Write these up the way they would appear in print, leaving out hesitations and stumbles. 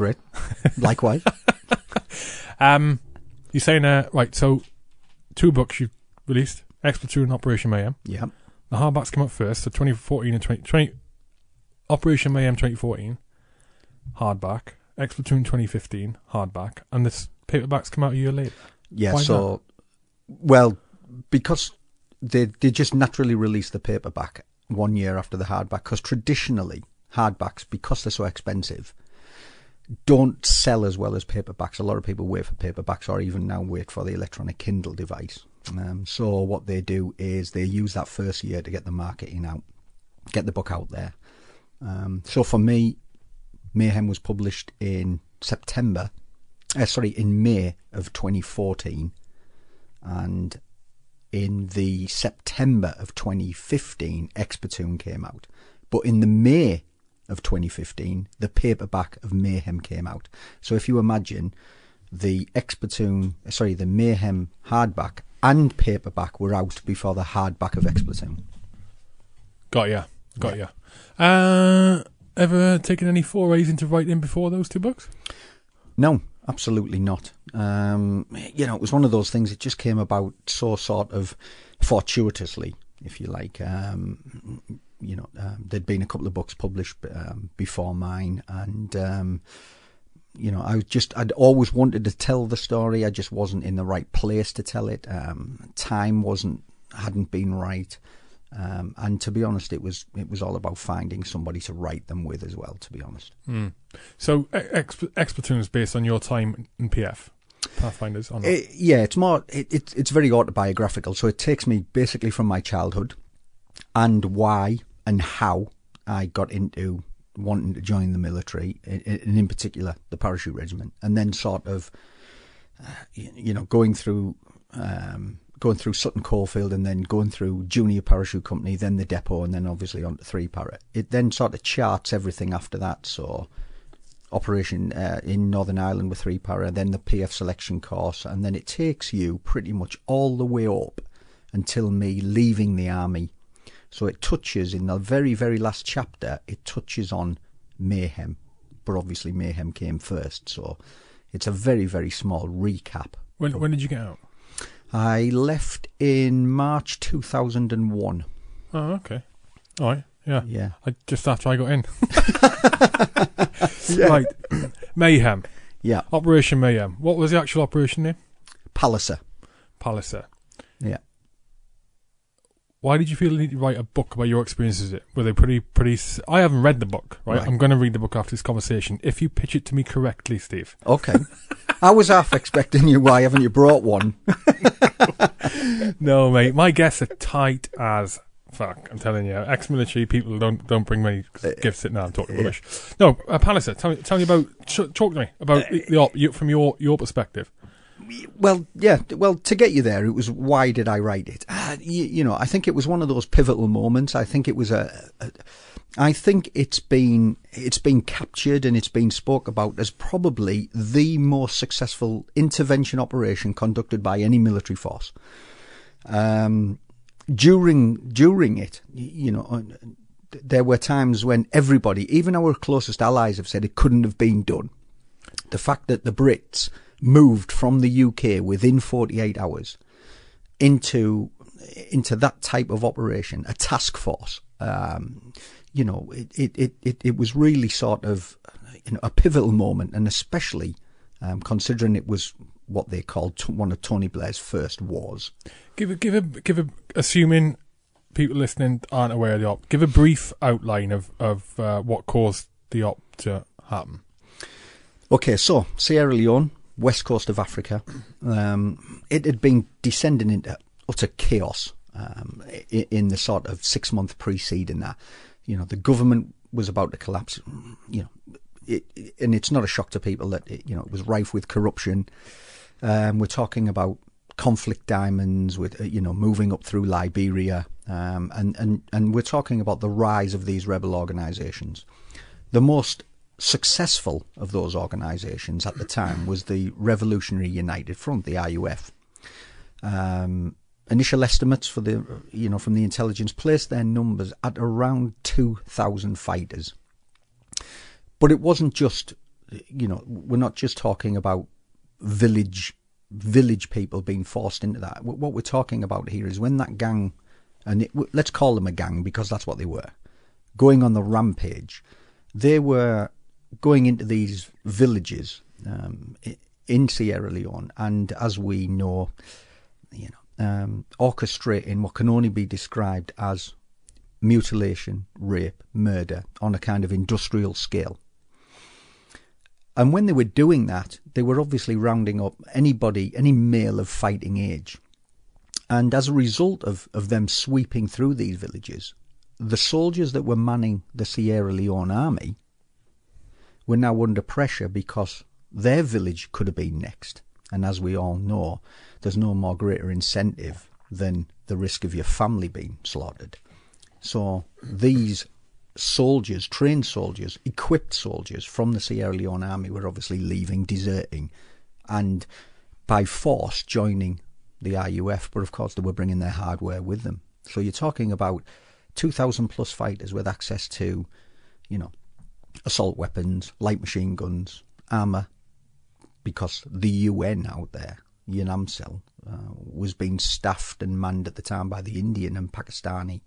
Great. Likewise. You're saying, right, so 2 books you've released, X+58 and Operation Mayhem. Yeah. The hardbacks came out first, so 2014 and 2020. Operation Mayhem 2014, hardback. X+58 2015, hardback. And the paperbacks come out a year later. Yeah, Why so, not? Well, because they just naturally released the paperback 1 year after the hardback, because traditionally, hardbacks, because they're so expensive, don't sell as well as paperbacks. A lot of people wait for paperbacks or even now wait for the electronic Kindle device. So what they do is they use that first year to get the marketing out, get the book out there. So for me, Mayhem was published in May of 2014, and in the September of 2015, X+58 came out. But in the May of 2015, the paperback of Mayhem came out. So if you imagine the the Mayhem hardback and paperback were out before the hardback of X+58. Got ya. Ever taken any forays into writing before those 2 books? No, absolutely not. It was one of those things. It just came about so sort of fortuitously, if you like. There'd been a couple of books published before mine, and I'd always wanted to tell the story. I just wasn't in the right place to tell it. Time hadn't been right. And to be honest, it was all about finding somebody to write them with as well, to be honest. So X+58 is based on your time in PF, Pathfinders, or not? It's very autobiographical. So it takes me basically from my childhood and why and how I got into wanting to join the military, and in particular the parachute regiment, and then sort of, going through Sutton Coldfield, and then going through Junior Parachute Company, then the depot, and then obviously on to 3-para. It then sort of charts everything after that. So operation in Northern Ireland with 3-para, then the PF selection course, and then it takes you pretty much all the way up until me leaving the army. So it touches, in the very, very last chapter, it touches on Mayhem. But obviously Mayhem came first, so it's a very, very small recap. When did you get out? I left in March 2001. Oh, okay. All right. Yeah. Just after I got in. Yeah. Right. Mayhem. Yeah. Operation Mayhem. What was the actual operation name? Palliser. Yeah. Why did you feel the need to write a book about your experiences with it? Were they pretty... I haven't read the book, right? I'm going to read the book after this conversation. If you pitch it to me correctly, Steve. Okay. I was half expecting you. Why haven't you brought one? No, mate. My guests are tight as fuck. I'm telling you. Ex-military people don't bring many gifts. No, I'm talking rubbish. No, Palliser, tell me about... Talk to me about from your perspective. Well, yeah. Well, to get you there, it was why did I write it? I think it was one of those pivotal moments. I think it was I think it's been captured and it's been spoke about as probably the most successful intervention operation conducted by any military force. During it, there were times when everybody, even our closest allies, have said it couldn't have been done. The fact that the Brits moved from the UK within 48 hours into that type of operation, a task force, it was really sort of a pivotal moment, and especially considering it was what they called one of Tony Blair's first wars. Assuming people listening aren't aware of the op, give a brief outline of what caused the op to happen. Okay, so Sierra Leone, west coast of Africa, it had been descending into utter chaos in the sort of 6 month preceding that. The government was about to collapse. And it's not a shock to people that it was rife with corruption. We're talking about conflict diamonds with moving up through Liberia, and we're talking about the rise of these rebel organisations. The most successful of those organisations at the time was the Revolutionary United Front, the RUF. Initial estimates for from the intelligence placed their numbers at around 2,000 fighters. But it wasn't just we're not just talking about village people being forced into that. What we're talking about here is when that gang, and let's call them a gang because that's what they were, going on the rampage. They were going into these villages in Sierra Leone, and as we know, orchestrating what can only be described as mutilation, rape, murder on a kind of industrial scale. And when they were doing that, they were obviously rounding up anybody, any male of fighting age. And as a result of them sweeping through these villages, the soldiers that were manning the Sierra Leone army were now under pressure because their village could have been next. And as we all know, there's no more greater incentive than the risk of your family being slaughtered. So these soldiers, trained soldiers, equipped soldiers from the Sierra Leone army were obviously leaving, deserting, and by force joining the RUF. But of course they were bringing their hardware with them. So you're talking about 2,000 plus fighters with access to, assault weapons, light machine guns, armour, because the UN out there, UNAMCEL, was being staffed and manned at the time by the Indian and Pakistani.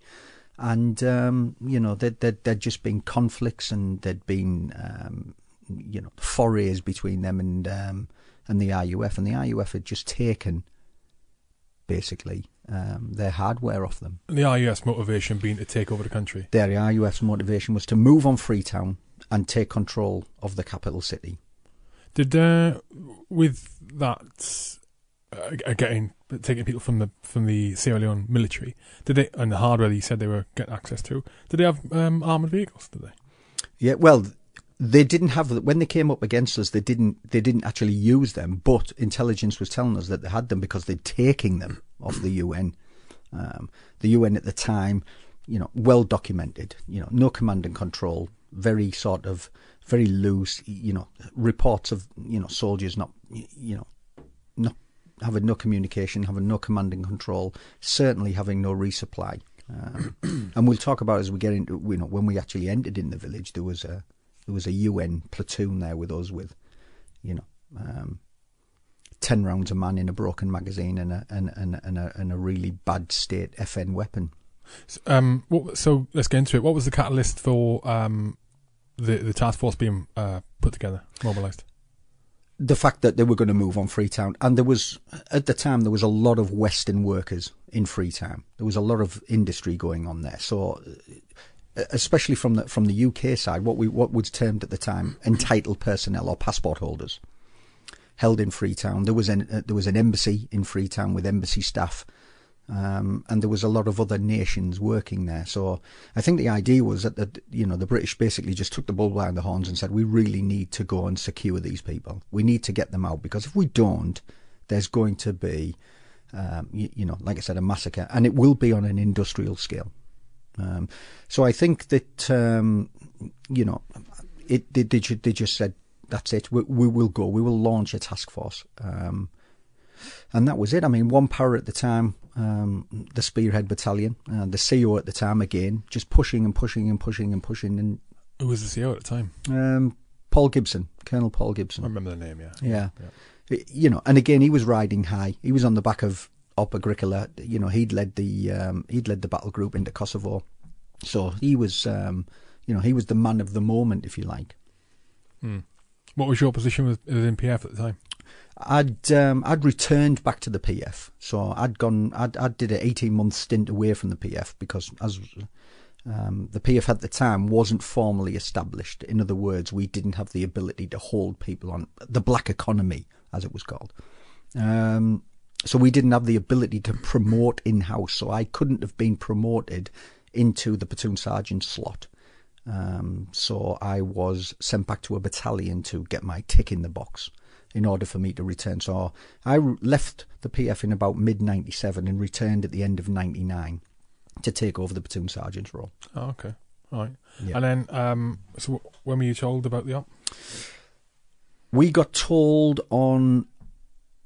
And, there'd just been conflicts, and there'd been, forays between them and the RUF. And the RUF had just taken, basically, their hardware off them. And the RUF's motivation being to take over the country? The RUF's motivation was to move on Freetown and take control of the capital city. Did, with that... taking people from the Sierra Leone military, did they, and the hardware that you said they were getting access to, did they have armoured vehicles? Did they? Yeah, well, they didn't have, when they came up against us, they didn't actually use them, but intelligence was telling us that they had them because they'd taken them off the UN. The UN at the time, well documented, no command and control, very loose, reports of, soldiers not having no communication, having no command and control, certainly having no resupply. And we'll talk about as we get into, when we actually entered in the village, there was a UN platoon there with us with, 10 rounds a man in a broken magazine and a really bad state FN weapon. So let's get into it. What was the catalyst for the task force being put together, mobilised? The fact that they were going to move on Freetown, and at the time there was a lot of Western workers in Freetown. There was a lot of industry going on there. So, especially from the UK side, what was termed at the time entitled personnel or passport holders, held in Freetown. There was an embassy in Freetown with embassy staff, and there was a lot of other nations working there. So I think the idea was that the British basically just took the bull by the horns and said, we really need to go and secure these people. We need to get them out, because if we don't, there's going to be, like I said, a massacre, and it will be on an industrial scale. So I think that, they just said, that's it, we will go, we will launch a task force. And that was it. I mean, one power at the time, the Spearhead Battalion, the CO at the time, again, just pushing and pushing and pushing and pushing. And who was the CO at the time? Paul Gibson, Colonel Paul Gibson. I remember the name, yeah. And again, he was riding high. He was on the back of Op Agricola. He'd led the battle group into Kosovo. So he was, he was the man of the moment, if you like. What was your position within PF at the time? I'd returned back to the PF, so I did an 18-month stint away from the PF because as the PF at the time wasn't formally established. In other words, we didn't have the ability to hold people on the black economy, as it was called. So we didn't have the ability to promote in-house, so I couldn't have been promoted into the platoon sergeant slot. So I was sent back to a battalion to get my tick in the box in order for me to return. So I left the PF in about mid-97 and returned at the end of 99 to take over the platoon sergeant's role. Oh, okay. All right. Yeah. And then, so when were you told about the op? We got told on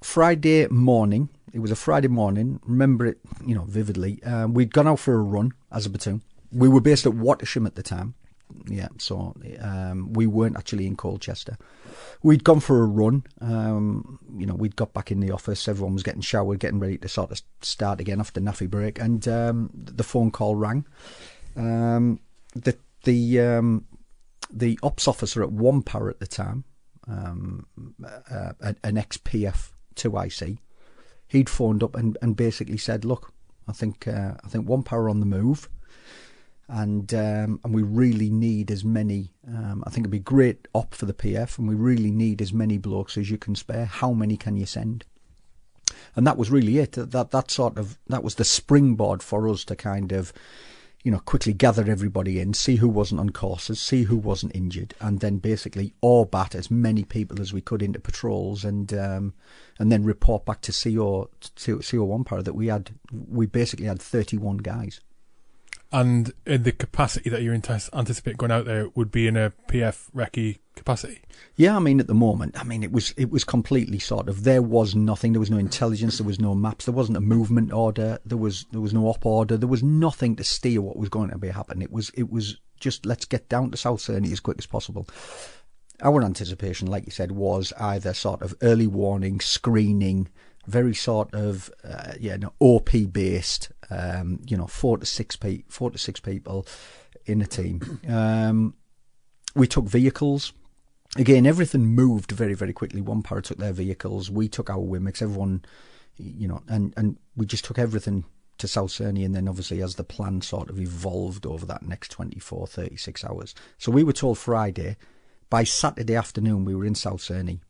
Friday morning. It was a Friday morning. Remember it, vividly. We'd gone out for a run as a platoon. We were based at Watersham at the time. Yeah, so we weren't actually in Colchester. we'd gone for a run. We'd got back in the office. Everyone was getting showered, getting ready to sort of start again after naffy break, and the phone call rang. The ops officer at One Power at the time, an ex-PF 2IC, he'd phoned up and basically said, "Look, I think One Power on the move, and we really need as many. I think it'd be great op for the PF, and we really need as many blokes as you can spare. How many can you send?" And that was really it. That was the springboard for us to kind of, quickly gather everybody in, see who wasn't on courses, see who wasn't injured, and then basically bat as many people as we could into patrols, and then report back to CO One Power that we basically had 31 guys. And the capacity that you anticipate going out there would be in a PF recce capacity? Yeah, at the moment, it was completely sort of, there was nothing, there was no intelligence, there was no maps, there wasn't a movement order, there was no op order, there was nothing to steer what was going to be happening. It was just, let's get down to South Cerney as quick as possible. Our anticipation, like you said, was either sort of early warning, screening, very sort of OP based, 4 to 6 people in a team. We took vehicles. Again, everything moved very, very quickly. One Power took their vehicles. We took our Wimics. Everyone, and we just took everything to South Cerney. And then obviously as the plan sort of evolved over that next 24, 36 hours. So we were told Friday. By Saturday afternoon, we were in South Cerney.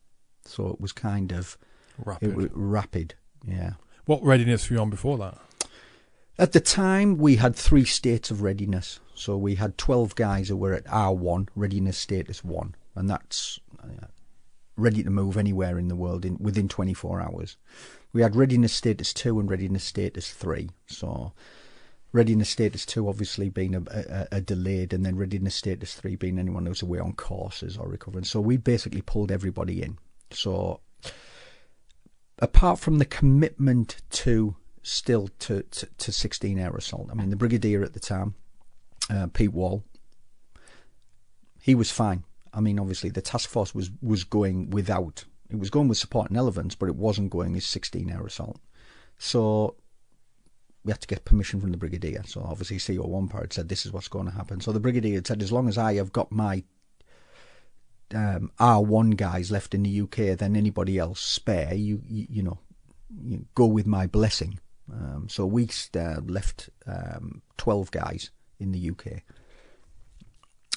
So it was kind of rapid, yeah. What readiness were you on before that? At the time, we had 3 states of readiness. So we had 12 guys who were at R1, readiness status 1. And that's ready to move anywhere in the world within 24 hours. We had readiness status 2 and readiness status 3. So readiness status 2 obviously being a delayed, and then readiness status 3 being anyone who's away on courses or recovering. So we basically pulled everybody in. So apart from the commitment to 16 air assault, the brigadier at the time, Pete Wall, he was fine. Obviously the task force was going without, it was going with supporting elements, but it wasn't going as 16 air assault. So we had to get permission from the brigadier. So obviously CO One Power had said this is what's going to happen. So the brigadier had said, as long as I have got my R1 guys left in the UK, then anybody else spare, you go with my blessing. So we left 12 guys in the UK,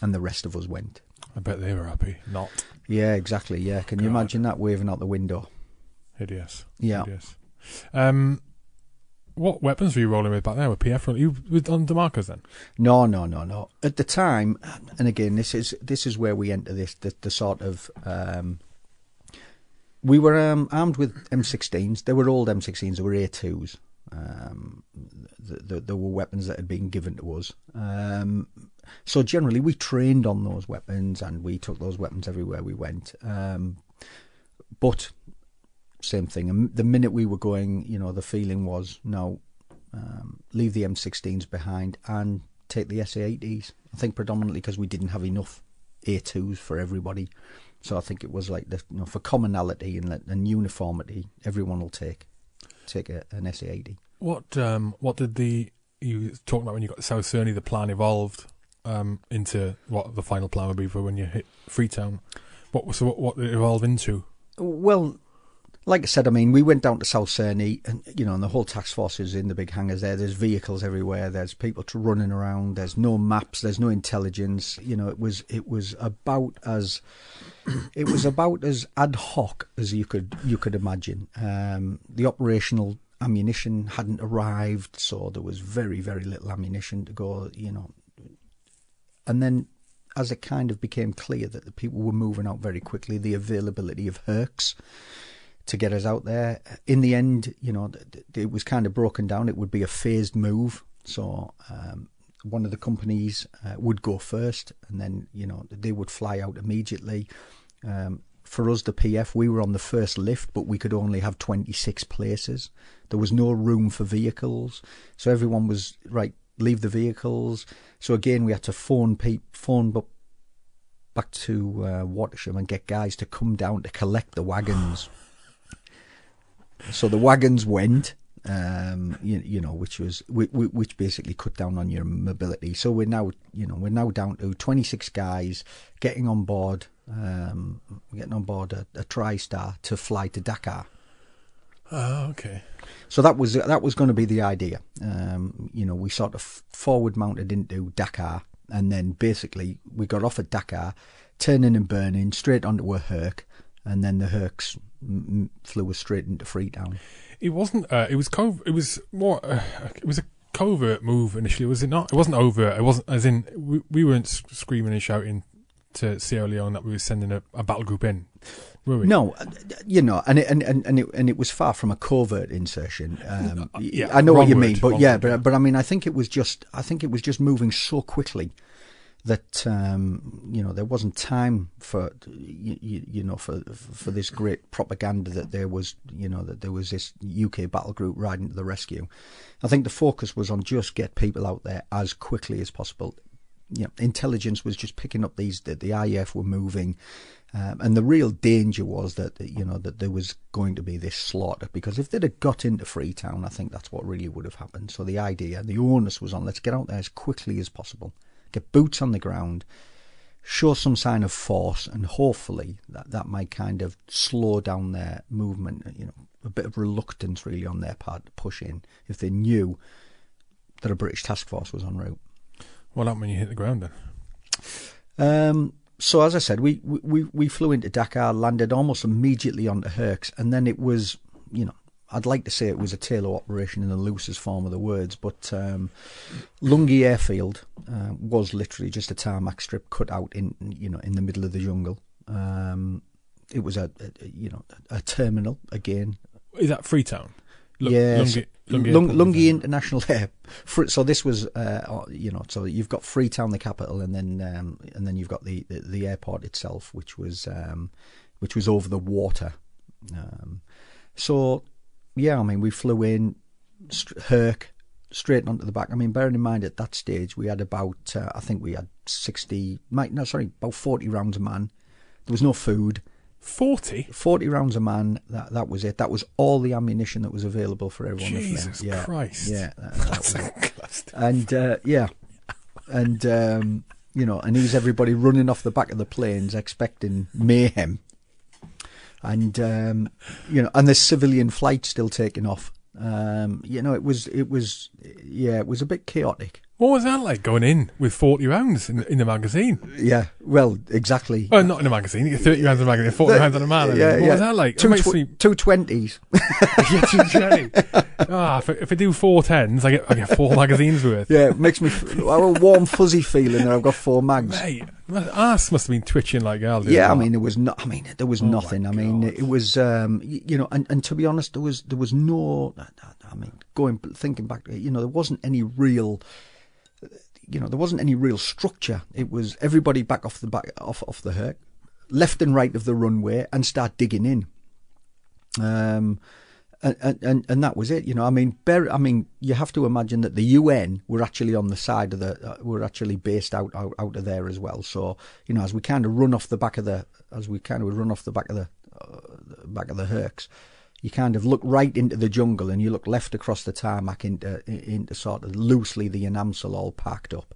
and the rest of us went. I bet they were happy. Not. Yeah, exactly. Yeah, can you imagine that waving out the window? Hideous. Yeah. Hideous. What weapons were you rolling with back then? With PF? You with on DeMarcus then? No. At the time, and again, this is where we enter this. The sort of we were armed with M16s. They were old M16s. They were A2s. There were weapons that had been given to us. So generally, we trained on those weapons, and we took those weapons everywhere we went. But same thing. And the minute we were going, the feeling was, no, leave the M16s behind and take the SA-80s. I think predominantly because we didn't have enough A2s for everybody. So I think it was like, for commonality and uniformity, everyone will take an SA-80. What did you talking about when you got to South Cerney, the plan evolved into what the final plan would be for when you hit Freetown? What did it evolve into? Well, like I said, we went down to South Cerney, and and the whole task force is in the big hangars there. There's vehicles everywhere. There's people running around. There's no maps. There's no intelligence. It was about as ad hoc as you could imagine. The operational ammunition hadn't arrived, so there was very, very little ammunition to go. And then, as it kind of became clear that the people were moving out very quickly, the availability of Hercs to get us out there. In the end, it was kind of broken down. It would be a phased move. So one of the companies would go first, and then, they would fly out immediately. For us, the PF, we were on the first lift, but we could only have 26 places. There was no room for vehicles. So everyone was, right, leave the vehicles. So again, we had to phone up Watersham and get guys to come down to collect the wagons. So the wagons went, which basically cut down on your mobility. So we're now down to 26 guys getting on board a TriStar to fly to Dakar. Oh, okay. So that was going to be the idea. We sort of forward mounted into Dakar, and then basically we got off at Dakar, turning and burning straight onto a Herc, and then the Hercs flew us straight into Freetown. It wasn't. It was more. It was a covert move initially, was it not? It wasn't overt. It wasn't as in we weren't screaming and shouting to Sierra Leone that we were sending a battle group in, were we? No, and it was far from a covert insertion. Yeah, I know what you mean, but I mean, I think it was just moving so quickly that there wasn't time for for this great propaganda that there was this UK battle group riding to the rescue. I think the focus was on just get people out there as quickly as possible. Intelligence was just picking up that the IF were moving, and the real danger was that that there was going to be this slaughter, because if they'd have got into Freetown, I think that's what really would have happened. So the onus was on, let's get out there as quickly as possible, get boots on the ground, show some sign of force, and hopefully that might kind of slow down their movement. A bit of reluctance really on their part to push in if they knew that a British task force was en route. What happened when you hit the ground then? So as I said, we flew into Dakar, landed almost immediately onto Hercs, and then it was, I'd like to say it was a tailor operation in the loosest form of the words, but Lungi Airfield was literally just a tarmac strip cut out in the middle of the jungle. It was a terminal again. Is that Freetown? Yes. Lungi International Air. So this was, so you've got Freetown, the capital, and then you've got the airport itself, which was over the water. So yeah, I mean, we flew in Herc straight onto the back. I mean, bearing in mind at that stage we had about I think we had about 40 rounds a man. There was no food. 40 rounds a man. That was it. That was all the ammunition that was available for everyone. Jesus Christ! Yeah, that's and and here's everybody running off the back of the planes expecting mayhem, and and there's civilian flights still taking off. It was a bit chaotic. What was that like, going in with 40 rounds in the magazine? Yeah, well, exactly. Oh, not in the magazine. You get 30 rounds in the magazine, 40 rounds on a man. What was that like? 220s. Yeah, 220. If I do 410s, I get 4 magazines worth. Yeah, it makes me a warm, fuzzy feeling that I've got 4 mags. Mate, my arse must have been twitching like hell. Yeah, I mean, there was nothing. I mean, it was, and to be honest, there was no. I mean, thinking back, there wasn't any real. There wasn't any real structure. It was everybody back off the Herc, left and right of the runway, and start digging in. And that was it. I mean, you have to imagine that the UN were actually on the side of were actually based out of there as well. So as we kind of run off the back of the Hercs, you kind of look right into the jungle, and you look left across the tarmac into sort of loosely the Yanamsel all packed up,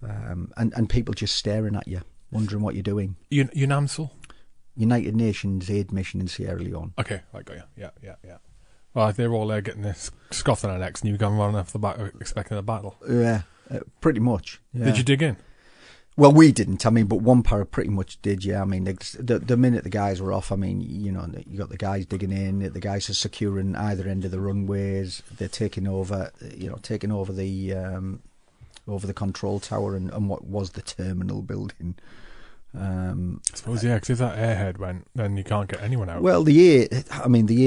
and people just staring at you, wondering what you're doing. Yanamsel? United Nations Aid Mission in Sierra Leone. Okay, I got you. Yeah. Well, they're all there getting their scoff on their necks, and you come running off the back expecting a battle. Yeah, pretty much. Yeah. Did you dig in? Well, we didn't. I mean, but one para pretty much did. Yeah, I mean, the minute the guys were off, I mean, you got the guys digging in. The guys are securing either end of the runways. They're taking over the control tower and what was the terminal building. I suppose, yeah, because if that airhead went, then you can't get anyone out. Well, the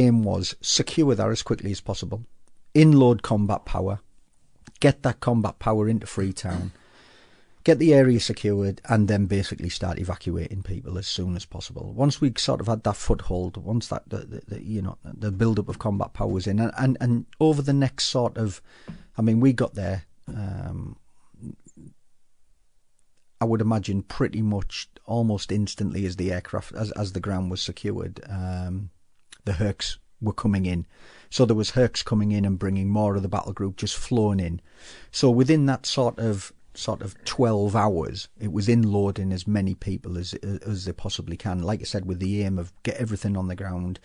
aim was secure that as quickly as possible, inload combat power, get that combat power into Freetown, get the area secured, and then basically start evacuating people as soon as possible. Once we sort of had that foothold, once that the build up of combat power was in, and over the next sort of, I mean, we got there. I would imagine pretty much almost instantly as the aircraft, as the ground was secured, the Hercs were coming in. So there was Hercs coming in and bringing more of the battle group just flowing in. So within that sort of 12 hours, it was inloading as many people as they possibly can. Like I said, with the aim of get everything on the ground.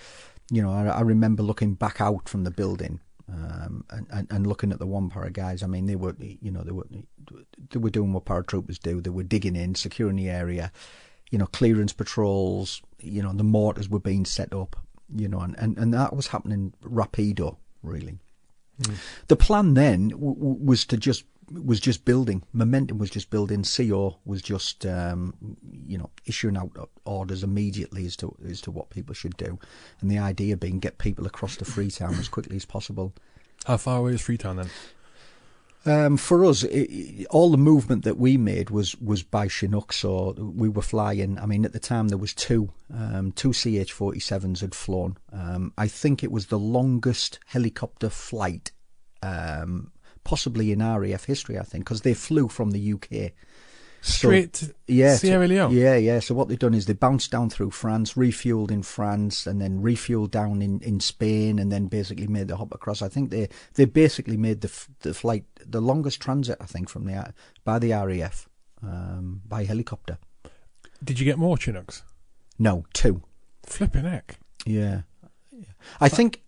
You know, I remember looking back out from the building and looking at the one para guys. I mean, they were doing what paratroopers do. They were digging in, securing the area. You know, clearance patrols. You know, the mortars were being set up. You know, and that was happening rapido, really. Mm. The plan then was just building. Momentum was just building. CO was just issuing out orders immediately as to what people should do, and the idea being get people across to Freetown as quickly as possible. How far away is Freetown then? For us, all the movement that we made was by Chinook, so we were flying. I mean, at the time there was two CH-47s had flown. I think it was the longest helicopter flight, possibly in RAF history. I think because they flew from the UK. Straight to Sierra Leone? Yeah. So what they've done is they bounced down through France, refueled in France, and then refueled down in Spain, and then basically made the hop across. I think they basically made the flight the longest transit, I think, by the RAF, by helicopter. Did you get more Chinooks? No, 2. Flipping heck. Yeah. I think...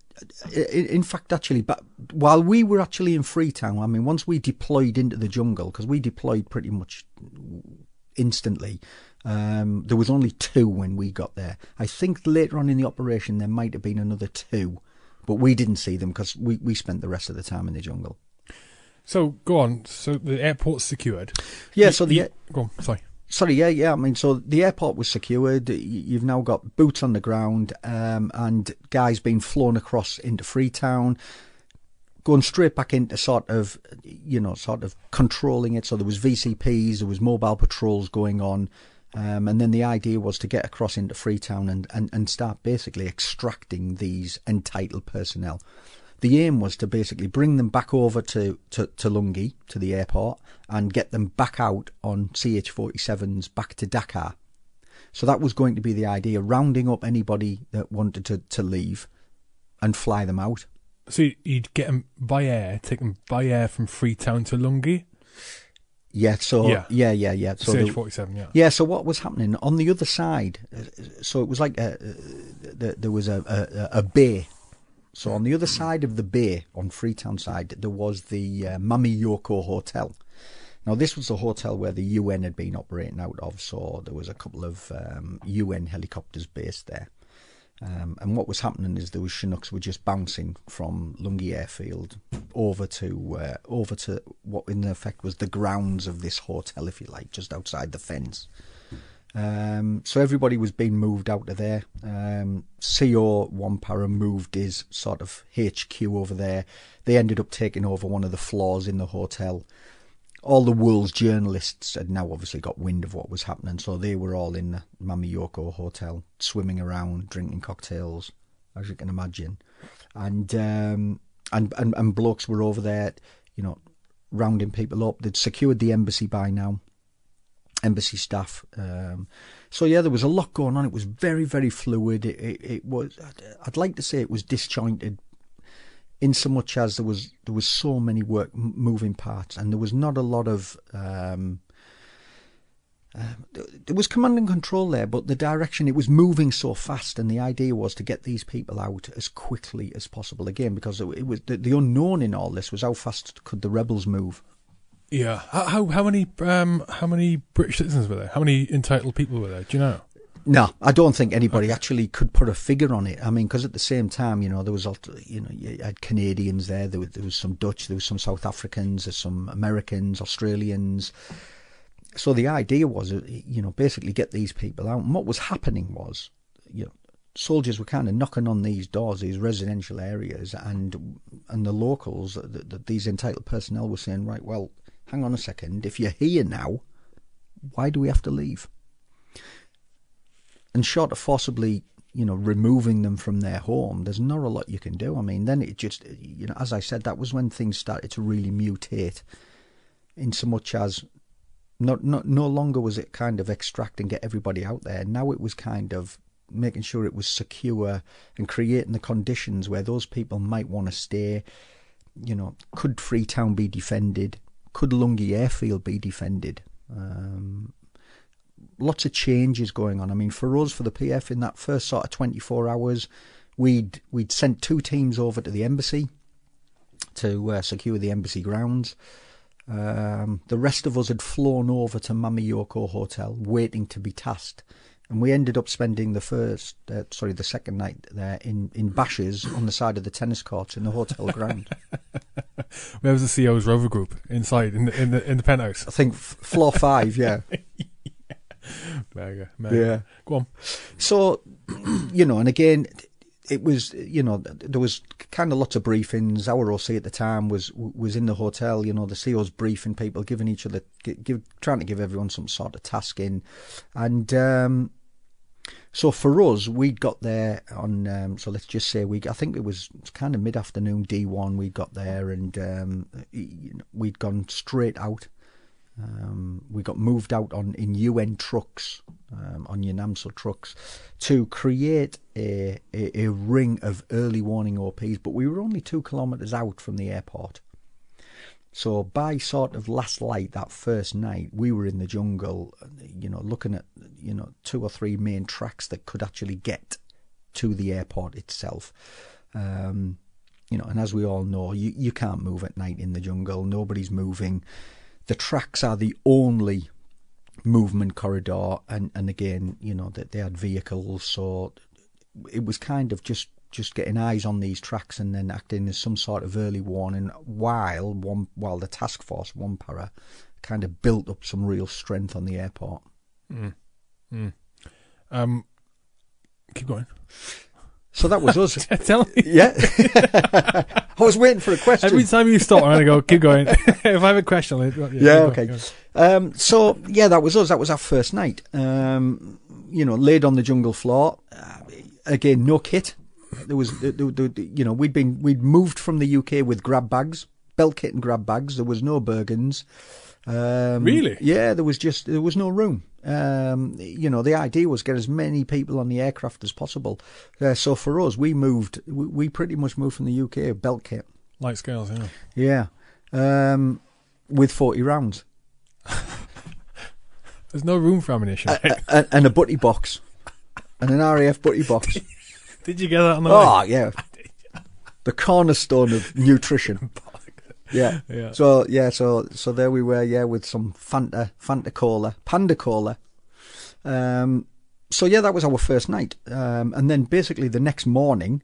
In fact, actually, but while we were actually in Freetown, I mean, once we deployed into the jungle, because we deployed pretty much instantly, there was only 2 when we got there. I think later on in the operation there might have been another 2, but we didn't see them because we spent the rest of the time in the jungle. So, go on. So, the airport's secured. Yeah, go on, sorry. Sorry, yeah. I mean, so the airport was secured. You've now got boots on the ground, and guys being flown across into Freetown, going straight back into sort of controlling it. So there was VCPs, there was mobile patrols going on, and then the idea was to get across into Freetown and start basically extracting these entitled personnel. The aim was to basically bring them back over to Lungi, to the airport, and get them back out on CH-47s back to Dakar. So that was going to be the idea, rounding up anybody that wanted to leave and fly them out. So you'd get them by air, take them by air from Freetown to Lungi? Yeah, so, yeah. So CH-47, yeah. Yeah, so what was happening on the other side, so it was like there was a bay. So on the other side of the bay, on Freetown side, there was the Mami Yoko Hotel. Now, this was the hotel where the UN had been operating out of, so there was a couple of UN helicopters based there. And what was happening is there was Chinooks were just bouncing from Lungi Airfield over to what in effect was the grounds of this hotel, if you like, just outside the fence. So everybody was being moved out of there. CO one para moved his sort of HQ over there. They ended up taking over one of the floors in the hotel. All the world's journalists had now obviously got wind of what was happening, so they were all in the Mami Yoko hotel, swimming around, drinking cocktails, as you can imagine. And blokes were over there, rounding people up. They'd secured the embassy by now. Embassy staff. So yeah, there was a lot going on. It was very, very fluid. It was. I'd like to say it was disjointed, in so much as there was so many moving parts, and there was not a lot of. There was command and control there, but the direction, it was moving so fast, and the idea was to get these people out as quickly as possible. Again, because it was the unknown in all this was how fast could the rebels move. Yeah. How many British citizens were there? How many entitled people were there? Do you know? No, I don't think anybody actually could put a figure on it. I mean, because at the same time, there was, you had Canadians there. There was some Dutch. There was some South Africans. There's some Americans, Australians. So the idea was, basically get these people out. And what was happening was, soldiers were kind of knocking on these doors, these residential areas, and the locals, these entitled personnel were saying, right, well, hang on a second, if you're here now, why do we have to leave? And short of forcibly, removing them from their home, there's not a lot you can do. I mean, then it just, as I said, that was when things started to really mutate, in so much as No longer was it kind of extract and get everybody out there. Now it was kind of making sure it was secure and creating the conditions where those people might want to stay. You know, could Freetown be defended? Could Lungi Airfield be defended? Lots of changes going on. I mean, for us, for the PF, in that first sort of 24 hours, we'd sent 2 teams over to the embassy to secure the embassy grounds. The rest of us had flown over to Mamiyoko Hotel, waiting to be tasked. And we ended up spending the second night there in bashes on the side of the tennis courts in the hotel ground. Where was the CEO's Rover Group? Inside in the penthouse. I think floor 5. Yeah. Mega. Yeah. Go on. So, you know, and again, it was, you know, there was kind of lots of briefings. Our OC at the time was in the hotel. You know, the CEO's briefing people, giving each other, trying to give everyone some sort of tasking, and so for us, we'd got there on. So let's just say I think it was kind of mid-afternoon D1. We got there, and we'd gone straight out. We got moved out in UN trucks, on UNAMSO trucks, to create a ring of early warning OPs, but we were only 2 kilometres out from the airport. So by sort of last light that first night, we were in the jungle, you know, looking at, you know, 2 or 3 main tracks that could actually get to the airport itself. You know, and as we all know, you can't move at night in the jungle. Nobody's moving. The tracks are the only movement corridor, and again, you know, that they had vehicles, so it was kind of just getting eyes on these tracks and then acting as some sort of early warning while the task force, one para, kind of built up some real strength on the airport. Keep going. So that was us. Tell me. Yeah. I was waiting for a question. Every time you stop, I'm going to go, keep going. If I have a question, okay. So, yeah, that was us. That was our first night. You know, laid on the jungle floor. Again, no kit. There was, you know, we'd moved from the UK with grab bags, belt kit and grab bags. There was no Bergens. Really? Yeah, there was no room. You know, the idea was get as many people on the aircraft as possible. So for us, we pretty much moved from the UK, belt kit. Light scales, yeah. Yeah. With 40 rounds. There's no room for ammunition. And a butty box. And an RAF butty box. Did you get that on the way? Oh, yeah. The cornerstone of nutrition. Yeah. So there we were, yeah, with some Fanta Cola, Panda Cola. So yeah, that was our first night. And then basically the next morning,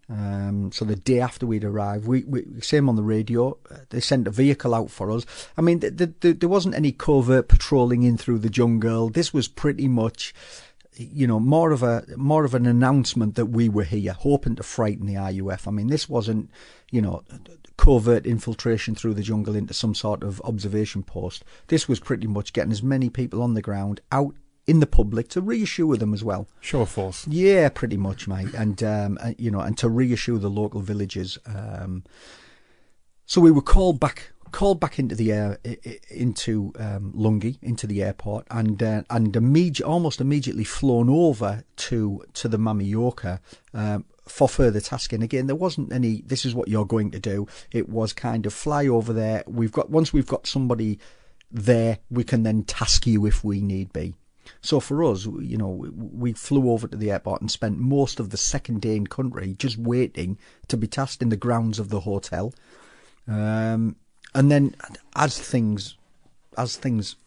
so the day after we'd arrived, we same on the radio. They sent a vehicle out for us. I mean, there wasn't any covert patrolling in through the jungle. This was pretty much, you know, more of an announcement that we were here, hoping to frighten the RUF. I mean, this wasn't, you know, covert infiltration through the jungle into some sort of observation post. This was pretty much getting as many people on the ground out in the public to reassure them as well. Show of force. Yeah, pretty much, mate. And you know, and to reassure the local villagers. So we were called back into the air, into Lungi, into the airport, and almost immediately flown over to the Mamiyoko for further tasking. Again, there wasn't any, this is what you're going to do. It was kind of fly over there. Once we've got somebody there, we can then task you if we need be. So for us, you know, we flew over to the airport and spent most of the second day in country just waiting to be tasked in the grounds of the hotel. And then as things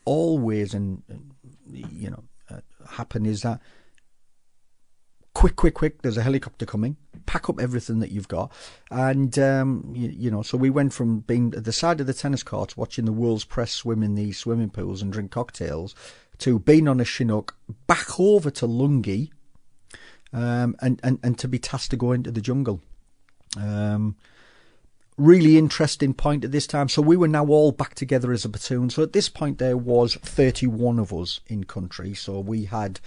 always happen, is that quick, there's a helicopter coming, pack up everything that you've got. And, you know, so we went from being at the side of the tennis courts, watching the world's press swim in these swimming pools and drink cocktails, to being on a Chinook, back over to Lungi, and to be tasked to go into the jungle. Really interesting point at this time. So we were now all back together as a platoon. So at this point there was 31 of us in country. So we had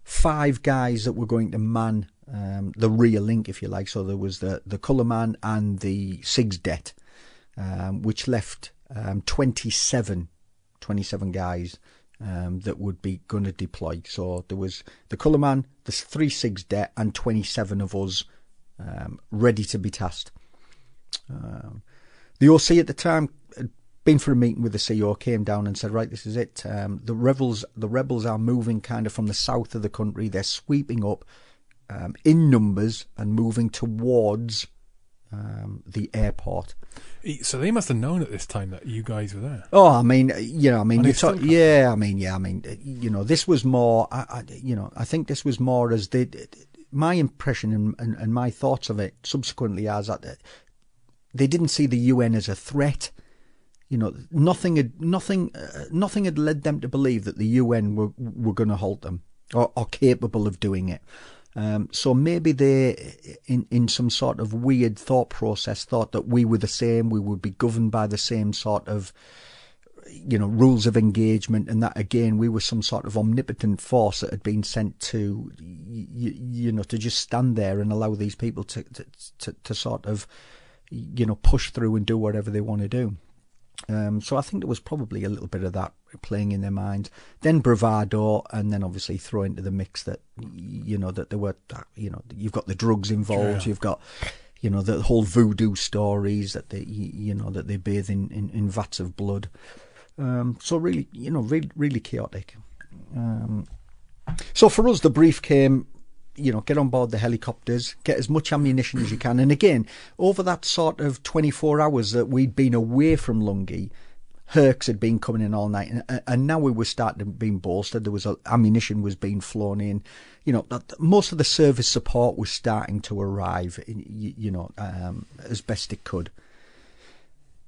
5 guys that were going to man the rear link, if you like. So there was the colour man and the SIGS det, which left 27 27 guys that would be going to deploy. So there was the colourman, the 3 SIGs det, and 27 of us ready to be tasked. The OC at the time had been for a meeting with the CO, came down and said, right, this is it. The rebels are moving kind of from the south of the country. They're sweeping up in numbers and moving towards the airport. So they must have known at this time that you guys were there. Oh, I mean, this was more, I think this was more as my impression and my thoughts of it subsequently as that they didn't see the UN as a threat. Nothing had led them to believe that the UN were going to halt them or capable of doing it. So maybe they, in some sort of weird thought process, thought that we were the same, we would be governed by the same sort of, rules of engagement, and that again we were some sort of omnipotent force that had been sent to, to just stand there and allow these people to sort of, push through and do whatever they want to do. So I think there was probably a little bit of that playing in their minds. Then bravado, and then obviously throw into the mix that that there were you've got the drugs involved, you've got the whole voodoo stories that they that they bathe in vats of blood. So really really chaotic. So for us the brief came, get on board the helicopters, get as much ammunition as you can. And again, over that sort of 24 hours that we'd been away from Lungi, Hercs had been coming in all night, and now we were starting being bolstered. There was ammunition was being flown in. Most of the service support was starting to arrive, as best it could.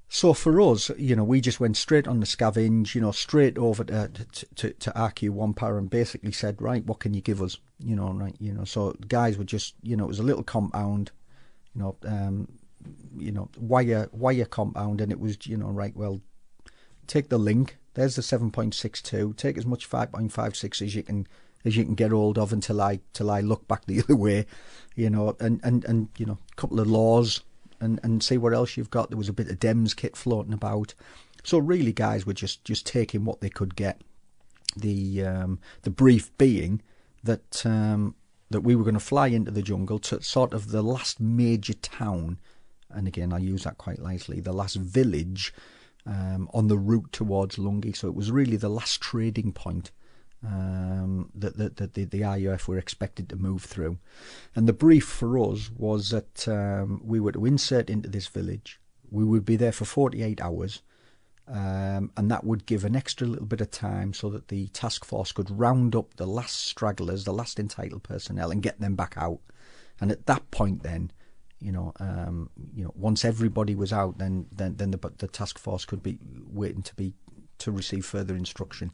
So for us, we just went straight on the scavenge, straight over to RQ1 Para and basically said, right, what can you give us? So guys were just, it was a little compound, wire compound, and it was, right, well, take the link. There's the 7.62. Take as much 5.56 as you can get hold of until I look back the other way, and a couple of laws. And see what else you've got. There was a bit of DEMS kit floating about. So really, guys were just taking what they could get. The brief being that we were going to fly into the jungle to sort of the last major town, and again I use that quite lightly, the last village on the route towards Lungi. So it was really the last trading point that the RUF were expected to move through. And the brief for us was that we were to insert into this village. We would be there for 48 hours, and that would give an extra little bit of time so that the task force could round up the last stragglers, the last entitled personnel, and get them back out. And at that point then, once everybody was out, then the task force could be waiting to receive further instruction.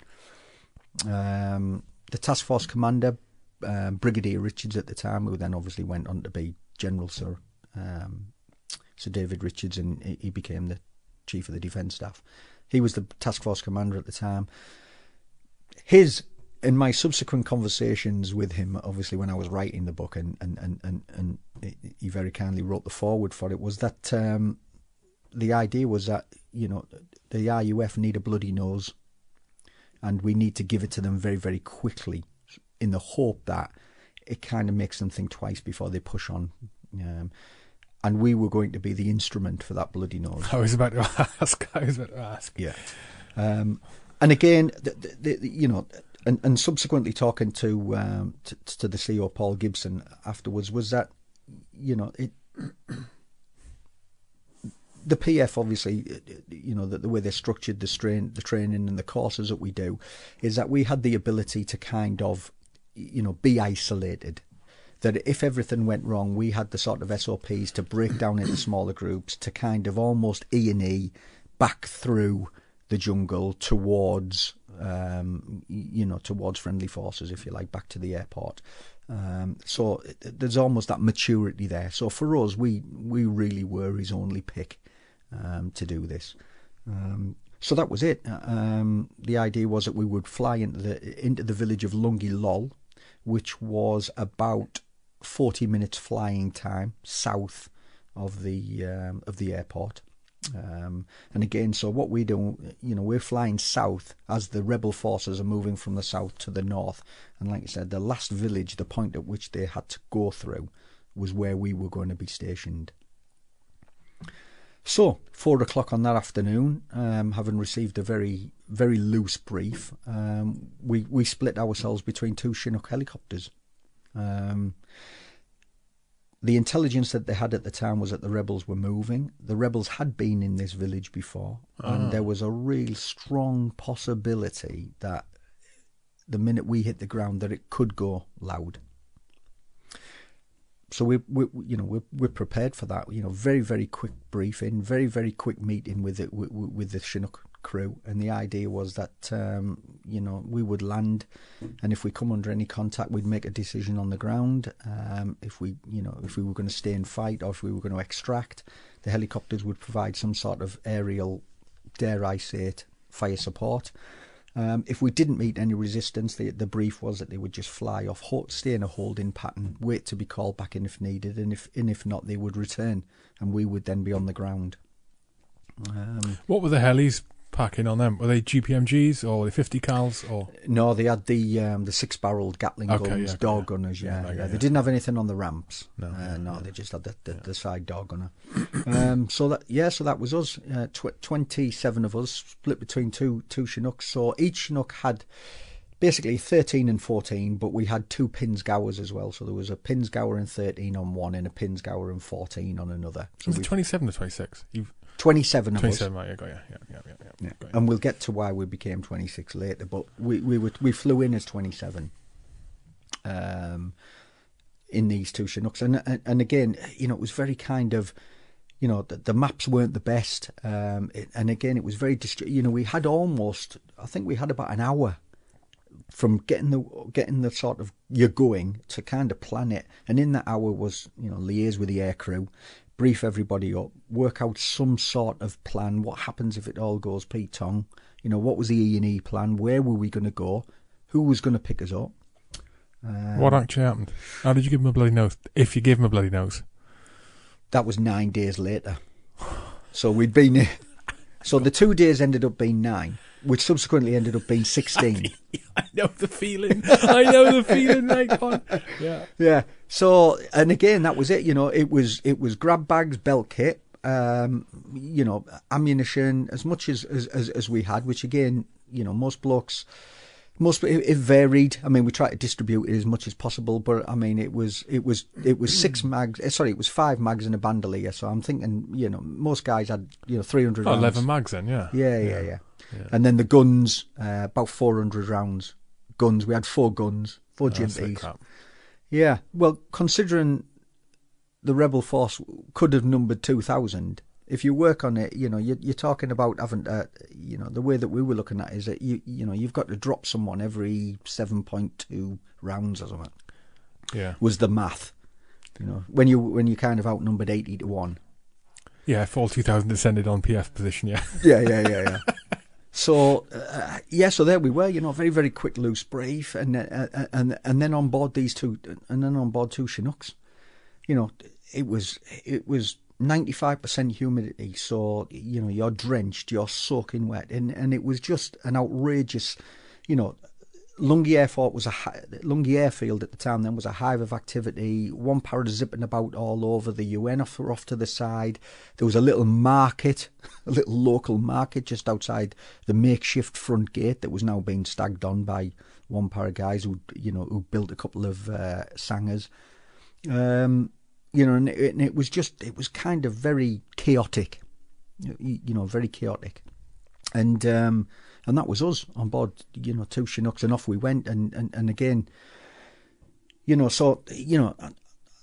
The task force commander, Brigadier Richards at the time, who then obviously went on to be General Sir David Richards, and he became the Chief of the Defence Staff. He was the task force commander at the time. In my subsequent conversations with him, obviously when I was writing the book, and he very kindly wrote the foreword for it, was that the idea was that the RUF need a bloody nose. And we need to give it to them very, very quickly, in the hope that it kind of makes them think twice before they push on. And we were going to be the instrument for that bloody nose. I was about to ask. Yeah. And again, and subsequently talking to the CEO Paul Gibson afterwards, was that the PF, obviously, the way they structured the training and the courses that we do, is that we had the ability to kind of, be isolated. That if everything went wrong, we had the sort of SOPs to break down into smaller groups, to kind of almost E&E back through the jungle towards, towards friendly forces, if you like, back to the airport. So there's almost that maturity there. So for us, we really were his only pick to do this. So that was it. The idea was that we would fly into the village of Lungi Lol, which was about 40 minutes flying time south of the airport. And again, so what we do, we're flying south as the rebel forces are moving from the south to the north. And like I said, the last village, the point at which they had to go through, was where we were going to be stationed. So, 4 o'clock on that afternoon, having received a very, very loose brief, we split ourselves between 2 Chinook helicopters. The intelligence that they had at the time was that the rebels were moving. The rebels had been in this village before, and there was a real strong possibility that the minute we hit the ground, that it could go loud. So we're prepared for that. Very, very quick briefing, very, very quick meeting with the Chinook crew, and the idea was that we would land, and if we come under any contact, we'd make a decision on the ground. If we were going to stay and fight, or if we were going to extract, the helicopters would provide some sort of aerial, dare I say it, fire support. If we didn't meet any resistance, the brief was that they would just fly off, stay in a holding pattern, wait to be called back in if needed, and if not, they would return, and we would then be on the ground. What were the helis packing on them? Were they GPMGs or were they 50 cals? Or no, they had the 6-barreled Gatling guns, dog gunners. They didn't have anything on the ramps. No, they just had the side dog gunner. So that was us. 27 of us split between two Chinooks. So each Chinook had basically 13 and 14, but we had 2 Pinzgauers as well. So there was a Pinzgauer and 13 on one, and a Pinzgauer and 14 on another. So was it 27 or 26? 27 of 27, us. Right, yeah. And we'll get to why we became 26 later, but we flew in as 27 in these 2 Chinooks. And again, it was very kind of, the maps weren't the best. And again, it was very, we had I think we had about an hour from getting the sort of you're going to kind of plan it. And in that hour was, liaise with the air crew, brief everybody up, work out some sort of plan. What happens if it all goes Pete-tong? What was the E&E plan? Where were we going to go? Who was going to pick us up? What actually happened? How did you give him a bloody nose? If you gave him a bloody nose. That was 9 days later. So we'd been... So the 2 days ended up being 9, which subsequently ended up being 16. I know the feeling. Right, Con. Yeah. So, and again, that was it. It was grab bags, belt kit, ammunition, as much as we had. Which again, most blokes, it varied. I mean, we tried to distribute it as much as possible, but I mean, it was 6 mags. Sorry, it was 5 mags and a bandolier. So I'm thinking, most guys had 300 rounds. 11 mags then, yeah. Yeah. And then the guns, about 400 rounds. Guns, we had 4 guns, 4 Jimpies. Yeah, well, considering the rebel force could have numbered 2,000, if you work on it, you're talking about having, the way that we were looking at it is that you've got to drop someone every 7.2 rounds or something. Yeah, was the math. When you kind of outnumbered 80 to 1. Yeah, if all 2,000 descended on PF position, yeah. Yeah. So so there we were, very, very quick loose brief, and then on board these 2, and then on board 2 Chinooks, it was 95% humidity, so you're drenched, you're soaking wet, and it was just an outrageous, Lungi Airfield at the time then was a hive of activity. One parrot zipping about all over. The UN off to the side. There was a little market, a little local market just outside the makeshift front gate that was now being stagged on by one pair of guys who built a couple of sangers. And it was kind of very chaotic, very chaotic. And that was us on board, 2 Chinooks, and off we went. And again, so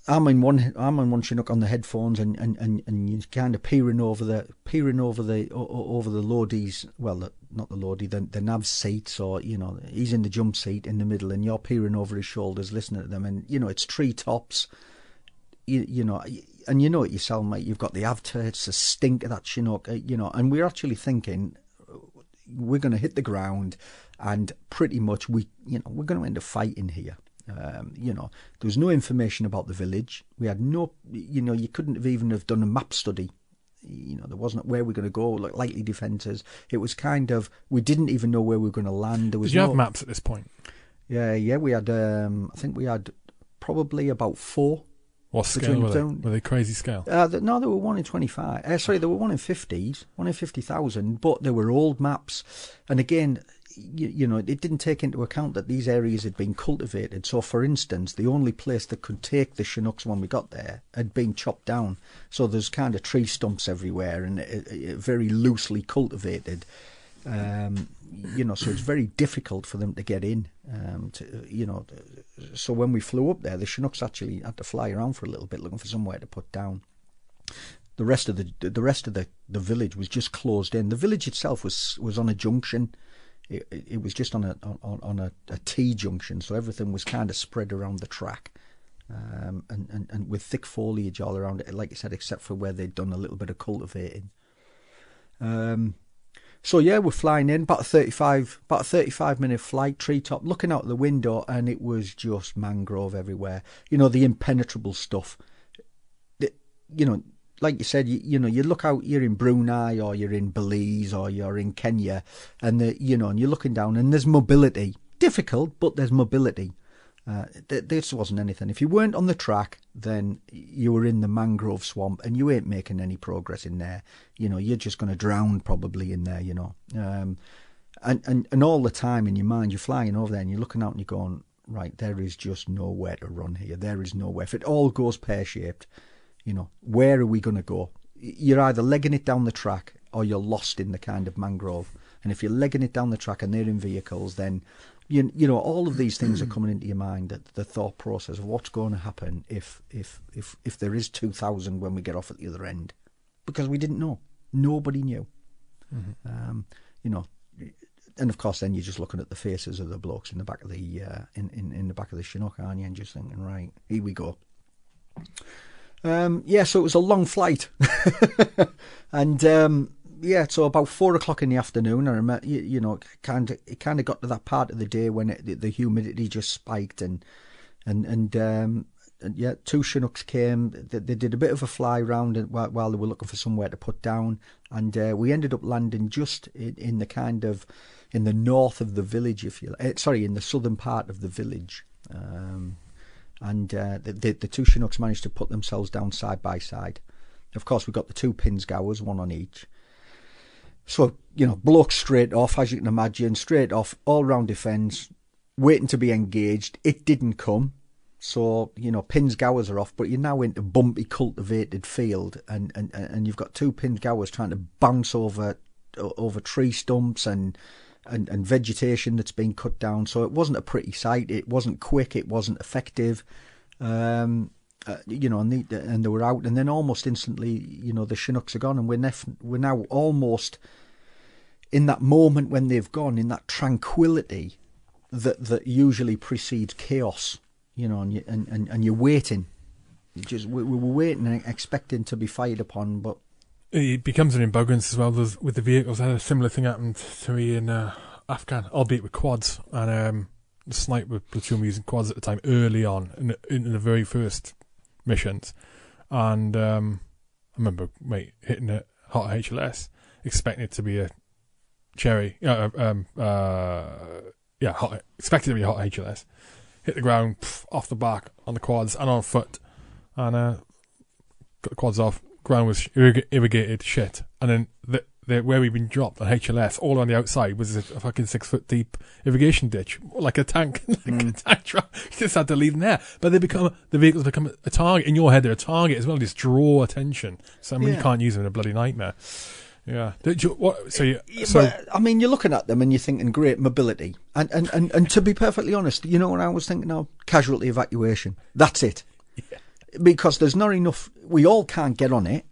I'm in one Chinook on the headphones, and you're kind of peering over the loadies. Well, not the loadie, the nav seat. So he's in the jump seat in the middle, and you're peering over his shoulders, listening to them. And it's treetops. And you know it yourself, mate. You've got the avter, it's the stink of that Chinook. And we're actually thinking, we're going to hit the ground, and pretty much we're going to end up fighting here. There was no information about the village. We had no, you couldn't have even have done a map study, there wasn't where we're going to go, like likely defences. It was kind of, we didn't even know where we were going to land. Did you have maps at this point? Yeah, we had, I think we had probably about 4. What scale were they? Were they crazy scale? No, they were 1 in 25. Sorry, they were 1 in 50s, 1 in 50,000, but they were old maps. And again, it didn't take into account that these areas had been cultivated. So, for instance, the only place that could take the Chinooks when we got there had been chopped down. So there's kind of tree stumps everywhere and very loosely cultivated. So it's very difficult for them to get in. So when we flew up there, the Chinooks actually had to fly around for a little bit looking for somewhere to put down. The rest of the village was just closed in. The village itself was on a junction. It was just on a T junction, so everything was kind of spread around the track, and with thick foliage all around it, like I said, except for where they'd done a little bit of cultivating. So yeah, we're flying in, about a 35-minute flight, treetop, looking out the window, and it was just mangrove everywhere. The impenetrable stuff. Like you said, you look out, you're in Brunei or you're in Belize or you're in Kenya, and and you're looking down, and there's mobility. Difficult, but there's mobility. This wasn't anything. If you weren't on the track, then you were in the mangrove swamp, and you ain't making any progress in there. You're just going to drown probably in there. And all the time in your mind, you're flying over there, and you're looking out, and you're going, right, there is just nowhere to run here. There is nowhere. If it all goes pear-shaped, where are we going to go? You're either legging it down the track or you're lost in the kind of mangrove. And if you're legging it down the track and they're in vehicles, then all of these things are coming into your mind. That the thought process of what's going to happen if there is 2,000 when we get off at the other end, because we didn't know. Nobody knew. Mm-hmm. And of course, then you're just looking at the faces of the blokes in the back of the in the back of the Chinook, aren't you? And just thinking, right, here we go. So it was a long flight, and so about 4:00 in the afternoon, I remember, it kind of got to that part of the day when the humidity just spiked, and 2 Chinooks came. They did a bit of a fly round while they were looking for somewhere to put down, and we ended up landing just in the north of the village, in the southern part of the village. And the 2 Chinooks managed to put themselves down side by side. Of course, we got the 2 Pinsgowers, 1 on each. So, blokes straight off, as you can imagine, straight off, all round defence, waiting to be engaged. It didn't come. So, Pinsgowers are off, but you're now into bumpy, cultivated field, and you've got 2 Pinsgowers trying to bounce over tree stumps and vegetation that's been cut down. So it wasn't a pretty sight. It wasn't quick. It wasn't effective. And they were out, and then almost instantly, the Chinooks are gone, and we're now almost in that moment when they've gone, in that tranquility that usually precedes chaos. And you're waiting. We were waiting and expecting to be fired upon, but it becomes an embuggerance as well. With the vehicles, I had a similar thing happen to me in Afghan, albeit with quads, and the sniper platoon were using quads at the time early on in the very first missions, and I remember hitting a hot HLS, expecting it to be a cherry, expecting it to be a hot HLS, hit the ground, off the back on the quads and on foot, and got the quads off. Ground was irrigated shit, and then where we'd been dropped on HLS, all on the outside was a fucking 6 foot deep irrigation ditch, like a tank. A tank truck. You just had to leave them there. But the vehicles become a target in your head. They're a target as well. Just draw attention. So you can't use them in a bloody nightmare. Yeah. But, I mean, you're looking at them and you're thinking, great mobility, and to be perfectly honest, what I was thinking of? Casualty evacuation. That's it. Yeah. Because there's not enough, we all can't get on it,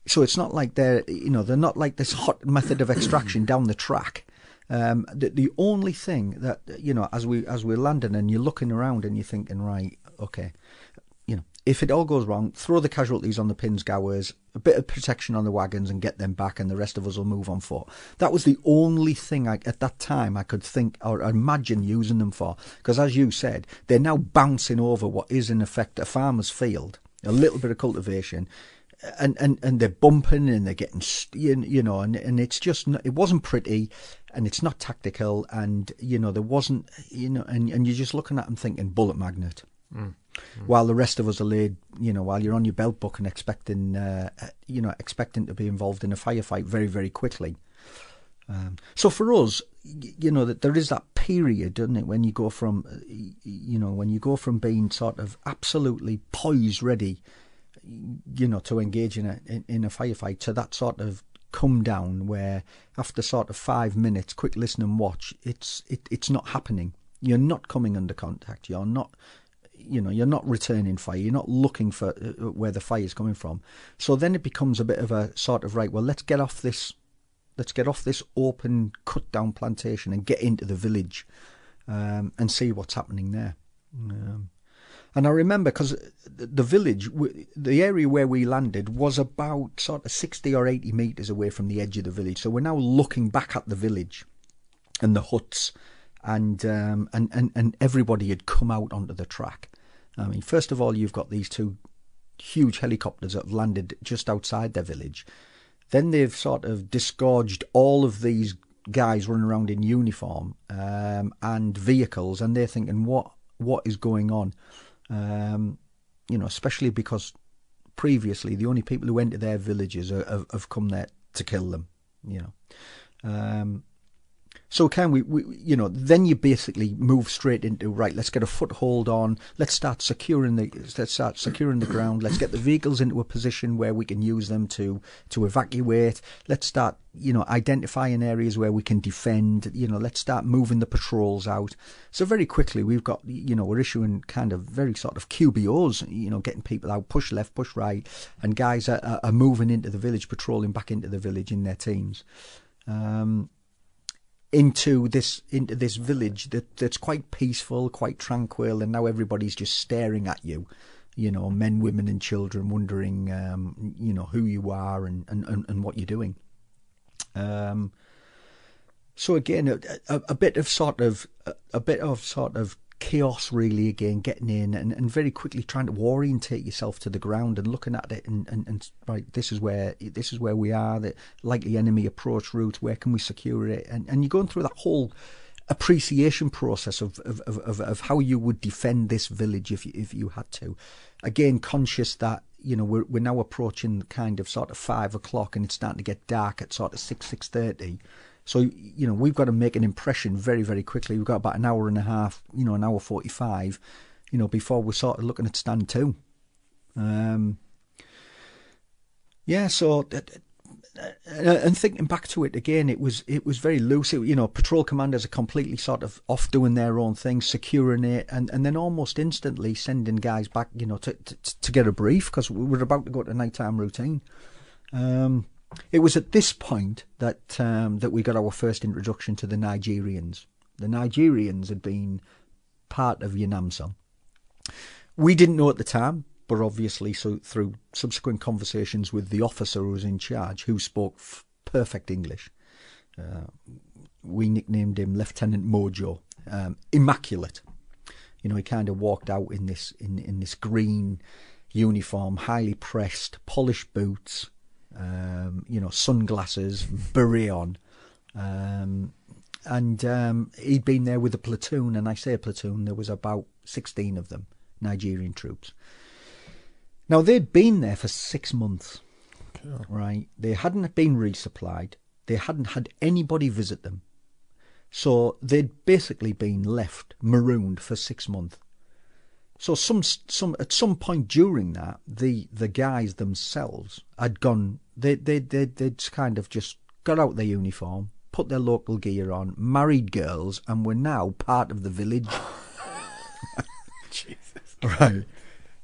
so it's not like they're not like this hot method of extraction down the track. The only thing that as we're landing and you're looking around and you're thinking, right, okay, if it all goes wrong, throw the casualties on the Pinsgowers, a bit of protection on the wagons, and get them back, and the rest of us will move on foot. That was the only thing at that time I could think or imagine using them for. Because as you said, they're now bouncing over what is in effect a farmer's field, a little bit of cultivation. and they're bumping and they're getting, you know, and it's just, it wasn't pretty, and it's not tactical, and, you know, there wasn't, you know, and you're just looking at them thinking bullet magnet. While the rest of us are laid, you know, while you're on your belt buck and expecting, you know, expecting to be involved in a firefight very, very quickly. So for us, you know, that there is that period, doesn't it, when you go from, you know, when you go from being sort of absolutely poised, ready, you know, to engage in a firefight, to that sort of come down where after sort of 5 minutes, quick listen and watch, it's not happening. You're not coming under contact. You're not, you know, you're not returning fire. You're not looking for where the fire is coming from. So then it becomes a bit of a sort of, right, well, let's get off this open cut down plantation and get into the village and see what's happening there. And I remember, because the village, the area where we landed was about sort of 60 or 80 metres away from the edge of the village. So we're now looking back at the village and the huts, and everybody had come out onto the track. I mean, first of all, you've got these two huge helicopters that have landed just outside their village. Then they've sort of disgorged all of these guys running around in uniform and vehicles, and they're thinking, what is going on? You know, especially because previously the only people who enter their villages have come there to kill them, you know. So we, you know, then you basically move straight into, right, let's get a foothold on, let's start securing the ground, let's get the vehicles into a position where we can use them to evacuate, let's start, you know, identifying areas where we can defend, you know, let's start moving the patrols out. So very quickly we've got, you know, we're issuing kind of very sort of QBOs, you know, getting people out, push left, push right, and guys are moving into the village, patrolling back into the village in their teams. Into this village that's quite peaceful, quite tranquil, and now everybody's just staring at you, you know, men, women, and children, wondering, you know, who you are and what you're doing. So again, a bit of sort of chaos, really, again, getting in and very quickly trying to orientate yourself to the ground and looking at it and right, this is where we are, the likely enemy approach route, where can we secure it, and you're going through that whole appreciation process of how you would defend this village if you had to. Again, conscious that, you know, we're now approaching kind of sort of 5 o'clock and it's starting to get dark at sort of 6:30. So, you know, we've got to make an impression very, very quickly. We've got about an hour and a half, you know, an hour 45, you know, before we're sort of looking at stand 2. Yeah, so, and thinking back to it again, it was very loose. You know, patrol commanders are completely sort of off doing their own thing, securing it, and then almost instantly sending guys back, you know, to get a brief, because we were about to go to nighttime routine. It was at this point that that we got our first introduction to the Nigerians. The Nigerians had been part of UNAMSOM. We didn't know at the time, but obviously, so through subsequent conversations with the officer who was in charge, who spoke perfect English, we nicknamed him Lieutenant Mojo, immaculate. You know, he kind of walked out in this green uniform, highly pressed, polished boots. You know, sunglasses, beret on, and he'd been there with a platoon, and I say a platoon, there was about 16 of them, Nigerian troops. Now, they'd been there for 6 months, right? They hadn't been resupplied, they hadn't had anybody visit them, so they'd basically been left marooned for 6 months. So at some point during that, the guys themselves had gone. They'd kind of just got out their uniform, put their local gear on, married girls, and were now part of the village. Jesus. Right.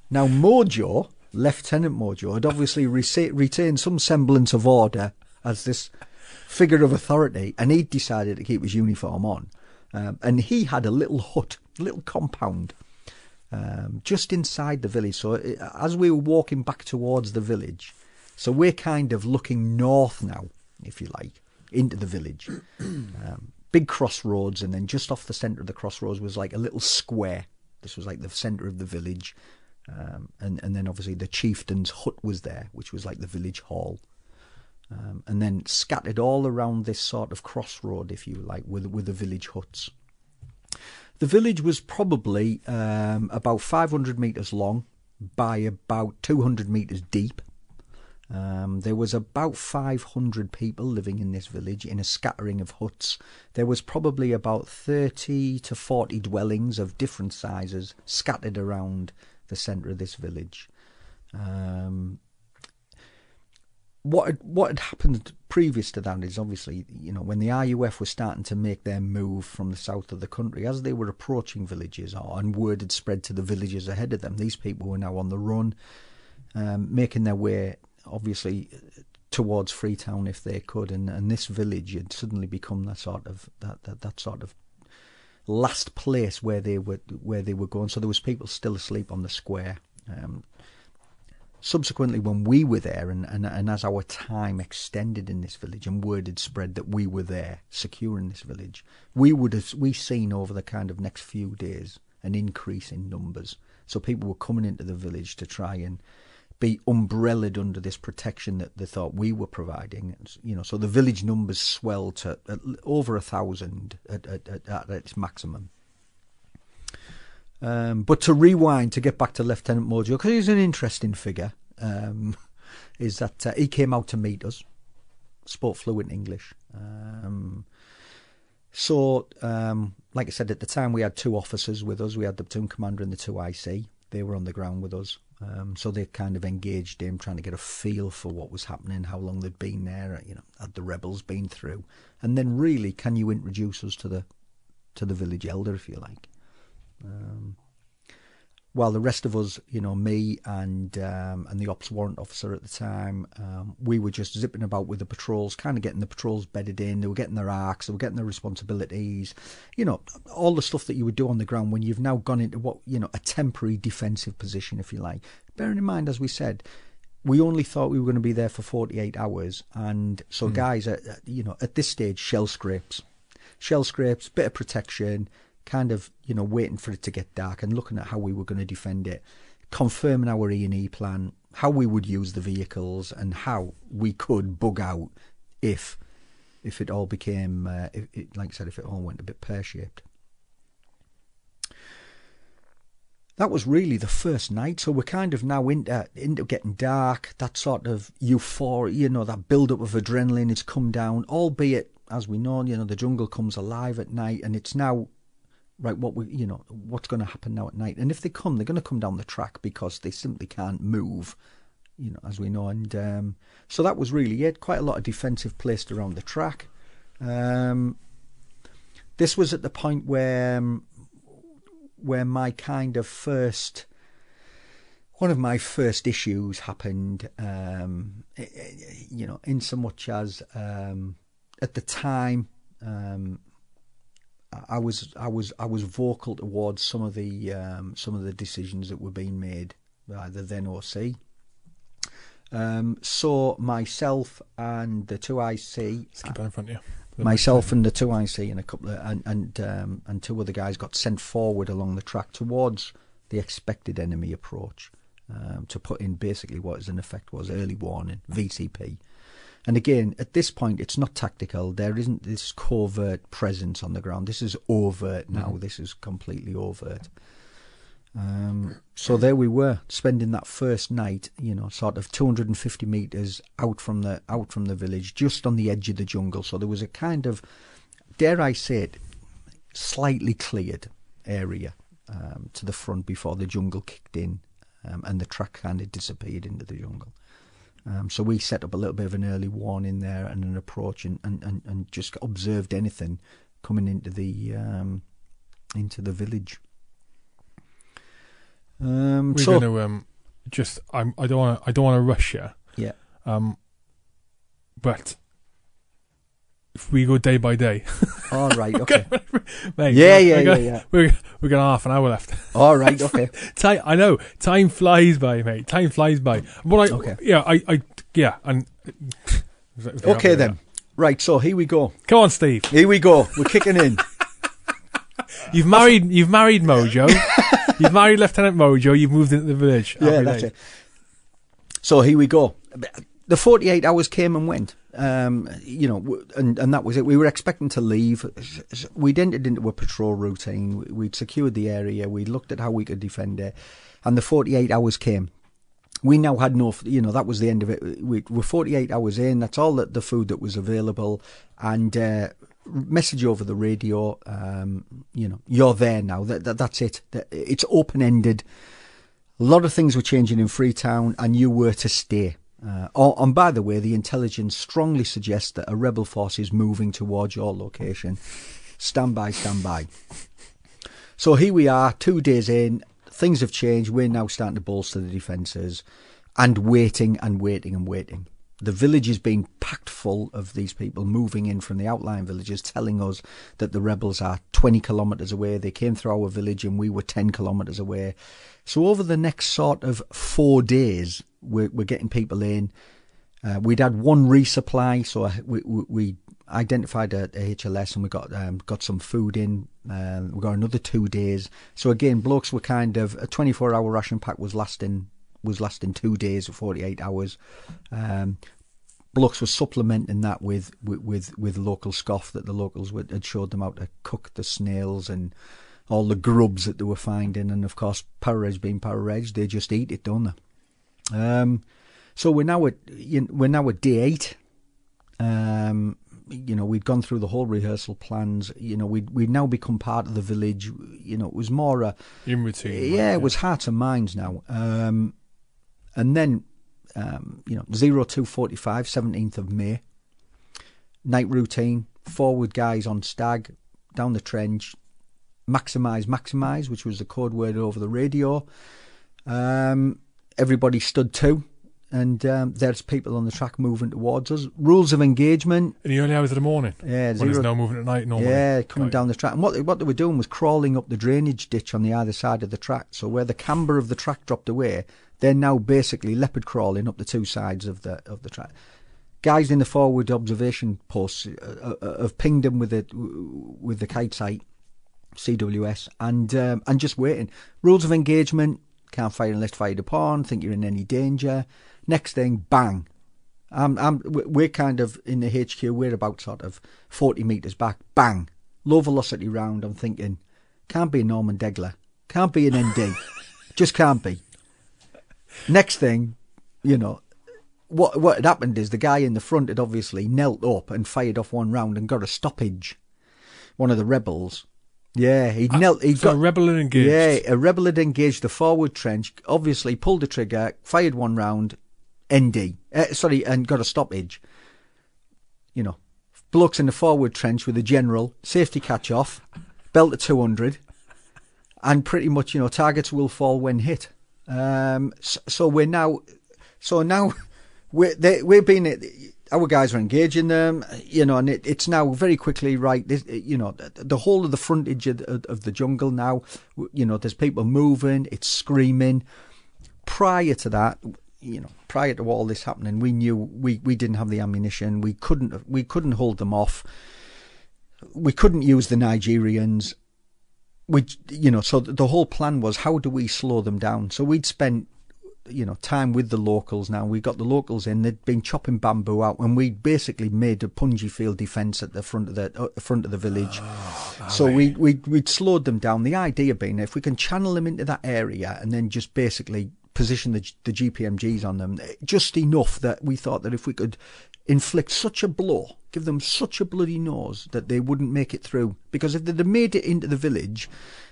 Now Mojo, Lieutenant Mojo, had obviously retained some semblance of order as this figure of authority, and he'd decided to keep his uniform on, and he had a little hut, a little compound. Just inside the village. So as we were walking back towards the village, so we're kind of looking north now, if you like, into the village. Big crossroads, and then just off the centre of the crossroads was like a little square. This was like the centre of the village. And then obviously the chieftain's hut was there, which was like the village hall. And then scattered all around this sort of crossroad, if you like, with the village huts. The village was probably about 500 metres long by about 200 metres deep. There was about 500 people living in this village in a scattering of huts. There was probably about 30 to 40 dwellings of different sizes scattered around the centre of this village. What had happened previous to that is obviously, when the RUF was starting to make their move from the south of the country, as they were approaching villages, and word had spread to the villages ahead of them, these people were now on the run, making their way, obviously, towards Freetown if they could, and this village had suddenly become that sort of last place where they were going. So there was people still asleep on the square. Subsequently, when we were there, and as our time extended in this village, and word had spread that we were there, secure in this village, we seen over the kind of next few days an increase in numbers. So people were coming into the village to try and be umbrellaed under this protection that they thought we were providing. So the village numbers swelled to over 1,000 at its maximum. But to rewind, to get back to Lieutenant Mojo, because he's an interesting figure, is that he came out to meet us, spoke fluent English. Like I said, at the time we had 2 officers with us. We had the platoon commander and the 2 IC. They were on the ground with us. So they kind of engaged him, trying to get a feel for what was happening, how long they'd been there, had the rebels been through. And then really, can you introduce us to the village elder, if you like? While the rest of us, me and the ops warrant officer at the time, we were just zipping about with the patrols, kind of getting the patrols bedded in. They were getting their arcs, they were getting their responsibilities, all the stuff that you would do on the ground when you've now gone into a temporary defensive position, if you like. Bearing in mind, as we said, we only thought we were going to be there for 48 hours, and so guys, at this stage, shell scrapes, bit of protection, kind of, waiting for it to get dark and looking at how we were going to defend it, confirming our E&E plan, how we would use the vehicles, and how we could bug out if it all became, like I said, if it all went a bit pear-shaped. That was really the first night, so we're kind of now into getting dark, that sort of euphoria, that build-up of adrenaline has come down, albeit, as we know, the jungle comes alive at night, and it's now, right, what's going to happen now at night? And if they come, they're going to come down the track because they simply can't move, as we know. And so that was really it. Quite a lot of defensive placed around the track. This was at the point where my kind of one of my first issues happened, in so much as at the time, I was vocal towards some of the decisions that were being made by the then OC. So myself and the 2 IC, skip in front of you. Myself and the 2 IC and a couple of, and 2 other guys got sent forward along the track towards the expected enemy approach, to put in basically what is in effect was early warning, VCP. And again, at this point, it's not tactical. There isn't this covert presence on the ground. This is overt now. This is completely overt. So there we were, spending that first night, sort of 250 metres out from the village, just on the edge of the jungle. So there was a kind of, dare I say it, slightly cleared area to the front before the jungle kicked in, and the track kind of disappeared into the jungle. So we set up a little bit of an early warning there and an approach, and just observed anything coming into the village. We're going to just. I don't want to rush you. Yeah. But if we go day by day. All right. Okay. Mate, yeah. We're got half an hour left. All right. Okay. I know. Time flies by, mate. Time flies by. But Okay then. Right. So here we go. Come on, Steve. Here we go. We're kicking in. You've married Mojo. You've married Lieutenant Mojo. You've moved into the village. Yeah, that's it. So here we go. The 48 hours came and went. And that was it. We were expecting to leave. We'd entered into a patrol routine. We'd secured the area. We looked at how we could defend it. And the 48 hours came. We now had that was the end of it. We were 48 hours in. That's all the food that was available. And message over the radio, you're there now. That's it. It's open-ended. A lot of things were changing in Freetown, and you were to stay. And by the way, the intelligence strongly suggests that a rebel force is moving towards your location. Stand by, stand by. So here we are, 2 days in. Things have changed. We're now starting to bolster the defences and waiting and waiting and waiting. The village is being packed full of these people moving in from the outlying villages, telling us that the rebels are 20 kilometres away. They came through our village and we were 10 kilometres away. So over the next sort of 4 days, we're getting people in. We'd had one resupply, so we identified a HLS and we got some food in. We got another 2 days. So again, blokes were kind of a 24-hour ration pack was lasting 2 days or 48 hours. Blokes were supplementing that with local scoff that the locals had showed them how to cook the snails and all the grubs that they were finding. And of course, Power Edge being Power Edge, they just eat it, don't they? So we're now at day 8. We'd gone through the whole rehearsal plans. We'd now become part of the village. It was more in routine. Yeah, it was hearts and minds now. And then 0245, 17th of May, night routine, forward guys on stag, down the trench, maximise, which was the code word over the radio. Everybody stood to. And there's people on the track moving towards us. Rules of engagement. In the early hours of the morning? Yeah. When there's no movement at night normally? Yeah, coming down the track. And what they were doing was crawling up the drainage ditch on the either side of the track. So where the camber of the track dropped away, they're now basically leopard crawling up the 2 sides of the track. Guys in the forward observation posts have pinged them with the kite sight, CWS, and just waiting. Rules of engagement: can't fire unless fired upon. Think you're in any danger. Next thing, bang. We're kind of in the HQ. We're about sort of 40 metres back. Bang. Low velocity round. I'm thinking, can't be a Norman Degler. Can't be an ND. Just can't be. Next thing, what had happened is the guy in the front had obviously knelt up and fired off one round and got a stoppage. One of the rebels. Yeah, a rebel had engaged. Yeah, a rebel had engaged the forward trench, obviously pulled the trigger, fired one round, and got a stoppage. Blokes in the forward trench with a general, safety catch off, belt at 200, and pretty much, targets will fall when hit. Our guys are engaging them, and it's now very quickly right. The whole of the frontage of the jungle now, there's people moving, it's screaming. Prior to that, prior to all this happening, we knew we didn't have the ammunition. We couldn't hold them off. We couldn't use the Nigerians. So the whole plan was, how do we slow them down? So we'd spent time with the locals. Now we got the locals in. They'd been chopping bamboo out, and we basically made a punji field defence at the front of the village. So we'd slowed them down. The idea being, if we can channel them into that area and then just basically position the GPMGs on them, just enough that we thought that if we could inflict such a blow, give them such a bloody nose that they wouldn't make it through. Because if they'd have made it into the village,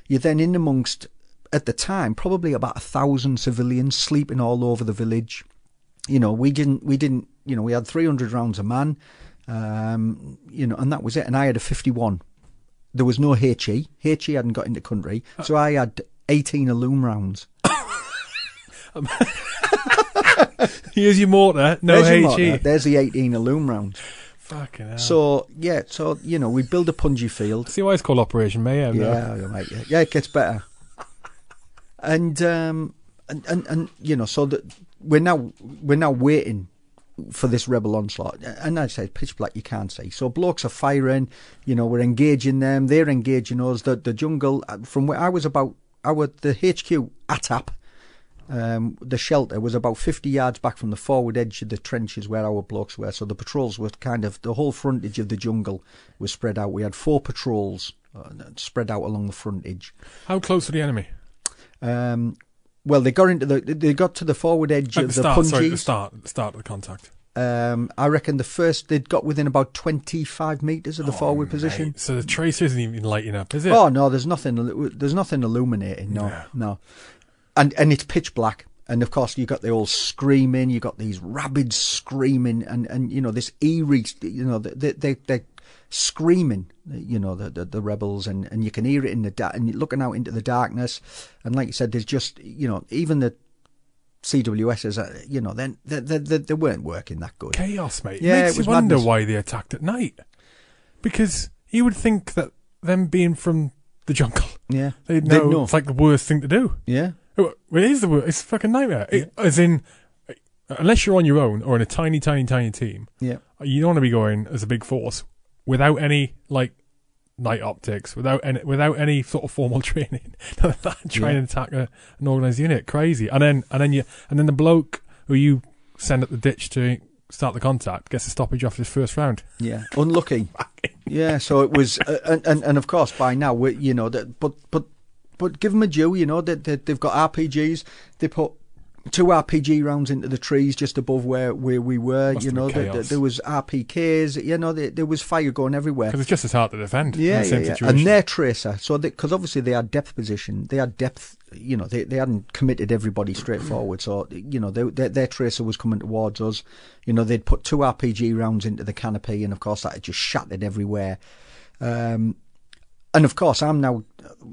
you're then in amongst, at the time, probably about 1,000 civilians sleeping all over the village. We had 300 rounds a man, and that was it. And I had a 51. There was no HE. HE hadn't got into country, so I had 18 Alum rounds. Here's your mortar, no HE. There's the 18 Alum rounds. Fucking hell. So we build a punji field. See why it's called Operation Mayhem? Yeah, it gets better. And so that we're now waiting for this rebel onslaught. And I say pitch black, you can't see. So blokes are firing. We're engaging them. They're engaging us. The jungle, from where I was about the HQ ATAP, the shelter was about 50 yards back from the forward edge of the trenches where our blokes were. So the patrols were kind of, the whole frontage of the jungle was spread out. We had 4 patrols spread out along the frontage. How close to the enemy? Well, they got to the forward edge of the Punji's. Sorry, the start of the contact. I reckon they'd got within about 25 metres of the forward position. So the tracer isn't even lighting up, is it? Oh no, there's nothing illuminating. No. And it's pitch black, and of course you got the all screaming. You got these rabid screaming, and you know this eerie. You know they're screaming. You know the rebels, and you can hear it in the and you're looking out into the darkness. And like you said, there's just even the CWSs. They weren't working that good. Chaos, mate. Yeah, Makes it was you wonder madness. why they attacked at night, because you would think that them being from the jungle, they'd know it's like the worst thing to do. Yeah. Well, it is the worst. It's a fucking nightmare. As in, unless you're on your own or in a tiny, tiny, tiny team, you don't want to be going as a big force without any night optics, without any sort of formal training, trying to attack an organised unit. Crazy. And then the bloke who you send at the ditch to start the contact gets a stoppage after his first round. Yeah, unlucky. Yeah, so it was, and of course by now but give them a due. They've got RPGs. They put 2 RPG rounds into the trees just above where we were. There was RPKs. There was fire going everywhere. Because it's just as hard to defend. Yeah. And their tracer, so because obviously they had depth position, they had depth. They hadn't committed everybody straight forward. So their tracer was coming towards us. They'd put 2 RPG rounds into the canopy, and of course that had just shattered everywhere. And of course, I'm now,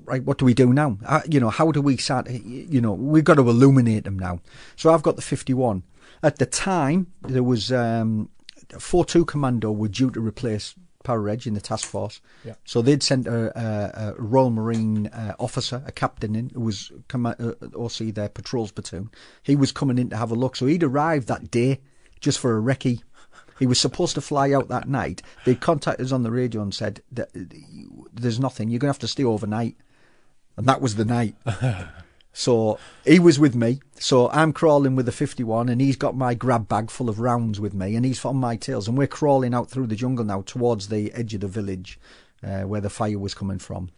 right, what do we do now? How do we start, we've got to illuminate them now. So I've got the 51. At the time, there was 4-2 Commando were due to replace Power Edge in the task force. Yeah. So they'd sent a Royal Marine officer, a captain in, who was OC their patrols platoon. He was coming in to have a look. So he'd arrived that day just for a recce. He was supposed to fly out that night. They contacted us on the radio and said, there's nothing, you're going to have to stay overnight. And that was the night. So he was with me. So I'm crawling with the 51, and he's got my grab bag full of rounds with me, and he's on my tails. And we're crawling out through the jungle now towards the edge of the village where the fire was coming from.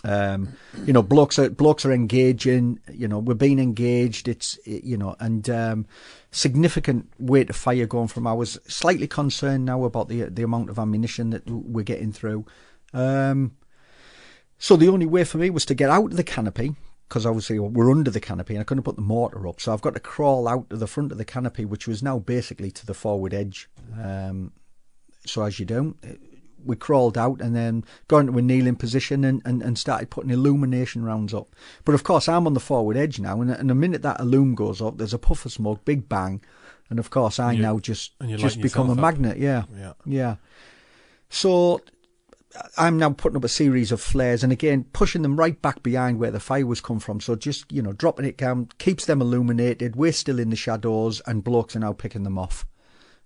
Blokes are engaging. We're being engaged. It's and significant weight of fire going from. I was slightly concerned now about the amount of ammunition that we're getting through. So the only way for me was to get out of the canopy, because obviously we're under the canopy and I couldn't put the mortar up. So I've got to crawl out to the front of the canopy, which was now basically to the forward edge. So as you do, we crawled out and then got into a kneeling position and started putting illumination rounds up. But of course, I'm on the forward edge now, and the minute that illume goes up, there's a puff of smoke, big bang, and of course, I now just become a magnet. Yeah. So I'm now putting up a series of flares, and again pushing them right back behind where the fire was come from. So just dropping it down keeps them illuminated. We're still in the shadows, and blokes are now picking them off.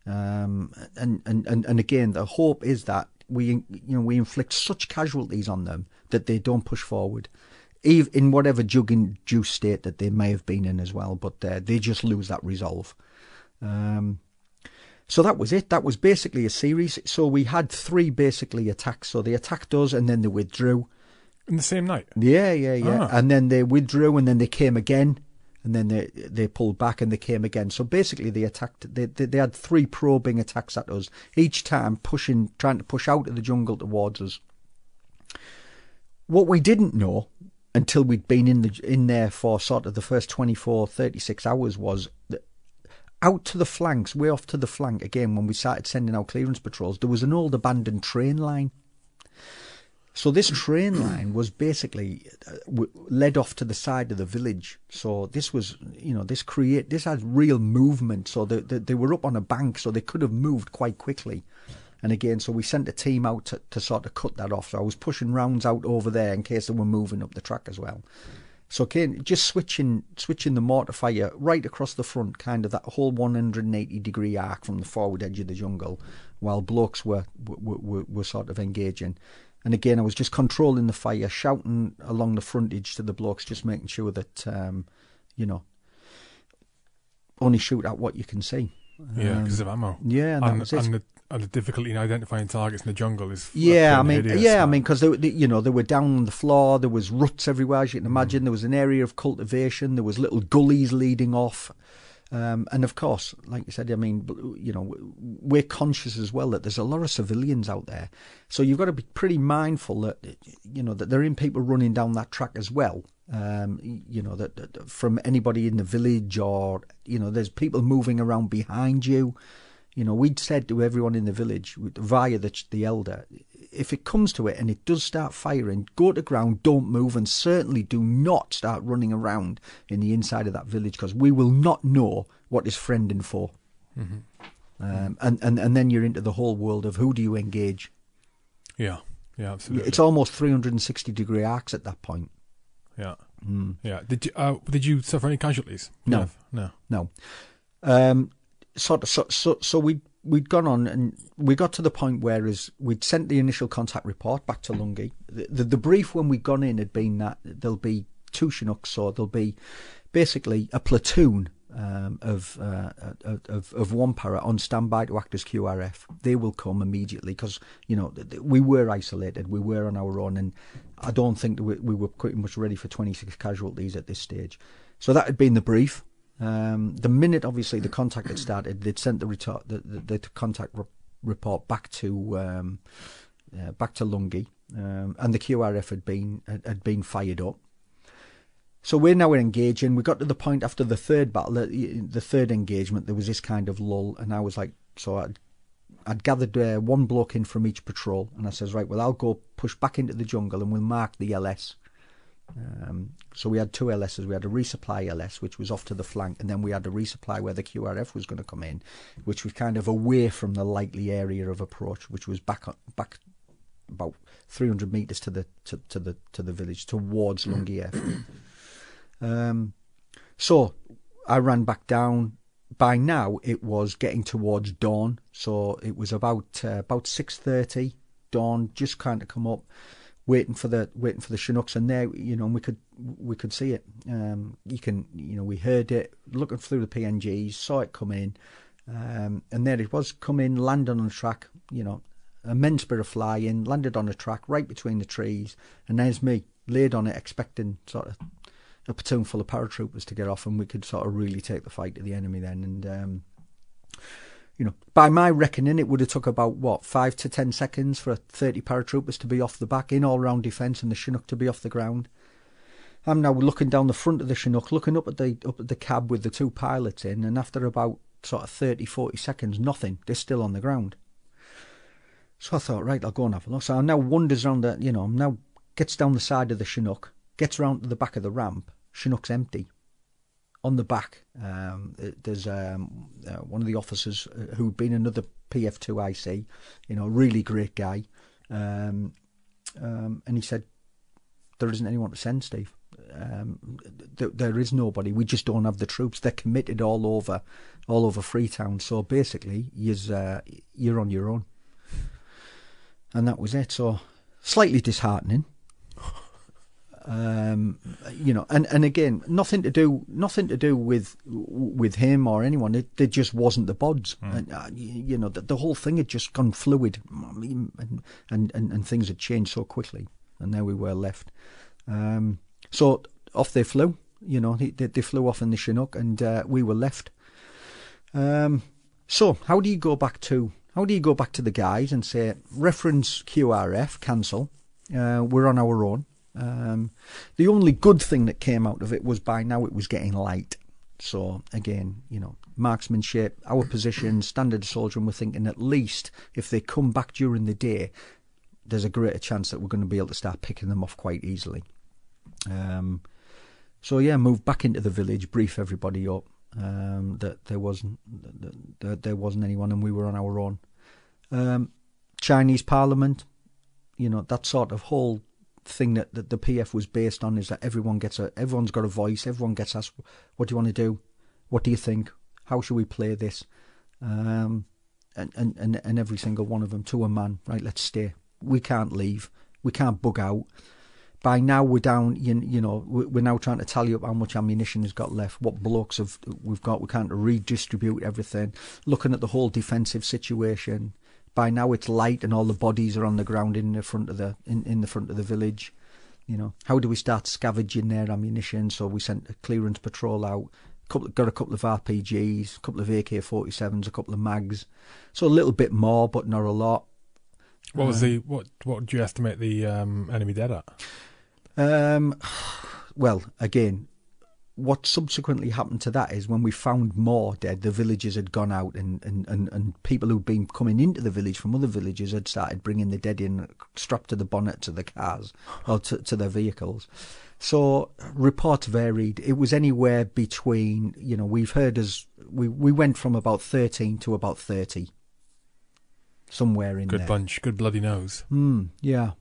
And again, the hope is that we inflict such casualties on them that they don't push forward, even in whatever jug-induced state that they may have been in as well. But they just lose that resolve. So that was it. That was basically a series. So we had 3 basically attacks. So they attacked us and then they withdrew. In the same night? Yeah. Ah. And then they withdrew and then they came again. And then they pulled back and they came again. So basically they attacked. They had 3 probing attacks at us, each time trying to push out of the jungle towards us. What we didn't know until we'd been in there for sort of the first 24, 36 hours was that out to the flanks, way off to the flank, again, when we started sending out clearance patrols, there was an old abandoned train line. So this train line was basically led off to the side of the village. So this was, this had real movement. So they were up on a bank, so they could have moved quite quickly. And again, so we sent a team out to sort of cut that off. So I was pushing rounds out over there in case they were moving up the track as well. So again, just switching the mortar fire right across the front, kind of that whole 180-degree arc from the forward edge of the jungle, while blokes were sort of engaging. And again, I was just controlling the fire, shouting along the frontage to the blokes, just making sure that, only shoot at what you can see. Yeah, because of ammo. Yeah, and the difficulty in identifying targets in the jungle is hideous, because they were down on the floor. There was ruts everywhere, as you can imagine. There was an area of cultivation. There was little gullies leading off. And of course, like you said, I mean, we're conscious as well that there's a lot of civilians out there. So you've got to be pretty mindful that, that there are people running down that track as well. That from anybody in the village, or, there's people moving around behind you. We'd said to everyone in the village via the elder, if it comes to it and it does start firing, go to ground, don't move, and certainly do not start running around in the inside of that village, because we will not know what is friend and foe. Mm-hmm. And then you're into the whole world of who do you engage. Yeah, absolutely. It's almost 360-degree arcs at that point. Yeah, yeah. Did you suffer any casualties? No. So we'd gone on, and we got to the point where we'd sent the initial contact report back to Lungi. The brief when we'd gone in had been that there'll be 2 Chinooks, so there'll be basically a platoon of 1 para on standby to act as QRF. They will come immediately, because we were isolated, we were on our own, and I don't think that we were pretty much ready for 26 casualties at this stage. So that had been the brief. The minute, obviously, the contact had started, they'd sent the contact report back to Lungi, and the QRF had been fired up. So we're now engaging. We got to the point after the third battle, the third engagement, there was this kind of lull, and I was like, so I'd gathered 1 bloke in from each patrol, and I says, right, well, I'll go push back into the jungle and we'll mark the LS. So we had 2 LSs. We had a resupply LS, which was off to the flank, and then we had a resupply where the QRF was going to come in, which was kind of away from the likely area of approach, which was back about 300 metres to the village, towards Lungi. So I ran back down. By now it was getting towards dawn, so it was about 6:30. Dawn just kind of come up. Waiting for the Chinooks, and there, we could see it. We heard it, looking through the PNGs, saw it come in, and there it was, come in, landed on the track. Immense bit of flying, landed on a track right between the trees, and there's me laid on it, expecting sort of a platoon full of paratroopers to get off, and we could sort of really take the fight to the enemy then. And by my reckoning, it would have took about 5 to 10 seconds for 30 paratroopers to be off the back in all-round defence, and the Chinook to be off the ground. I'm now looking down the front of the Chinook, looking up at the cab with the 2 pilots in, and after about sort of 30, 40 seconds, nothing. They're still on the ground. So I thought, right, I'll go and have a look. So I now wanders around now gets down the side of the Chinook, gets round to the back of the ramp. Chinook's empty. On the back, there's one of the officers who'd been another PF2 IC, really great guy, and he said, there isn't anyone to send, Steve. There is nobody. We just don't have the troops. They're committed all over Freetown. So basically, you're on your own, and that was it. So slightly disheartening. And again, nothing to do with him or anyone. There just wasn't the bods, and the whole thing had just gone fluid, and things had changed so quickly, and there we were left. So off they flew. They flew off in the Chinook, and we were left. So how do you go back to the guys and say, reference QRF, cancel? We're on our own. The only good thing that came out of it was by now it was getting light. So again, marksmanship, our position, standard soldier, and we're thinking at least if they come back during the day, there's a greater chance that we're going to be able to start picking them off quite easily. So yeah, move back into the village, brief everybody up that there wasn't anyone, and we were on our own. Chinese Parliament, that sort of whole thing that the PF was based on is that everyone's got a voice. Everyone gets asked, what do you want to do? What do you think? How should we play this? And every single one of them, to a man, right, let's stay. We can't leave. We can't bug out. By now we're down, we're now trying to tally up how much ammunition has got left, what blocks we've got. We can't redistribute everything. Looking at the whole defensive situation. By now it's light and all the bodies are on the ground in the front of the village. How do we start scavenging their ammunition? So we sent a clearance patrol out. Got a couple of RPGs, a couple of AK-47s, a couple of mags. So a little bit more, but not a lot. What was what do you estimate the enemy dead at? Well, again, what subsequently happened to that is when we found more dead, the villagers had gone out and people who'd been coming into the village from other villages had started bringing the dead in, strapped to the bonnet to the cars or to their vehicles. So reports varied. It was anywhere between, we've heard we went from about 13 to about 30. Somewhere in there. Good bunch, good bloody nose. Yeah.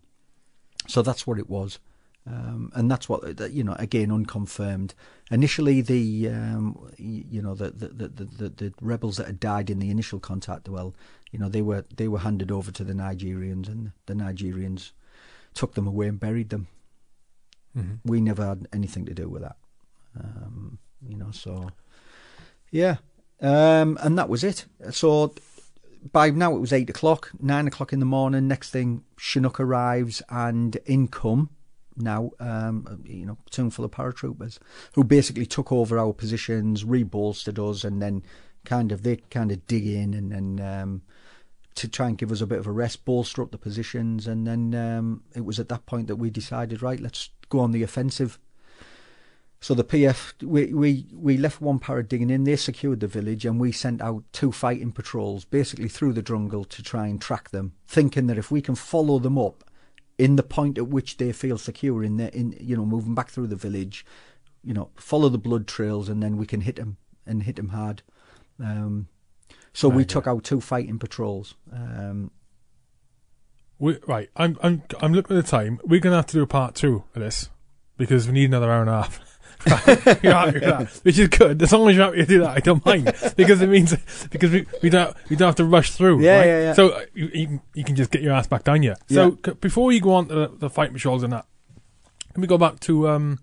So that's what it was. And that's what, again, unconfirmed. Initially, the rebels that had died in the initial contact, they were handed over to the Nigerians, and the Nigerians took them away and buried them. Mm-hmm. We never had anything to do with that. So yeah, and that was it. So by now it was 8 o'clock, 9 o'clock in the morning. Next thing, Chinook arrives, and in come now, platoon full of paratroopers who basically took over our positions, rebolstered us, and then they dig in and then to try and give us a bit of a rest, bolster up the positions, and then it was at that point that we decided, right, let's go on the offensive. So the PF, we left one para digging in, they secured the village, and we sent out 2 fighting patrols basically through the jungle to try and track them, thinking that if we can follow them up in the point at which they feel secure moving back through the village, follow the blood trails, and then we can hit them and hit them hard. So we took out 2 fighting patrols. I'm looking at the time. We're gonna have to do a part 2 of this because we need another hour and a half. Which is good. As long as you're happy to do that, I don't mind, because it means we don't have to rush through. Yeah. So you can just get your ass back down here. So before you go on to the fight patrols and that, can we go back to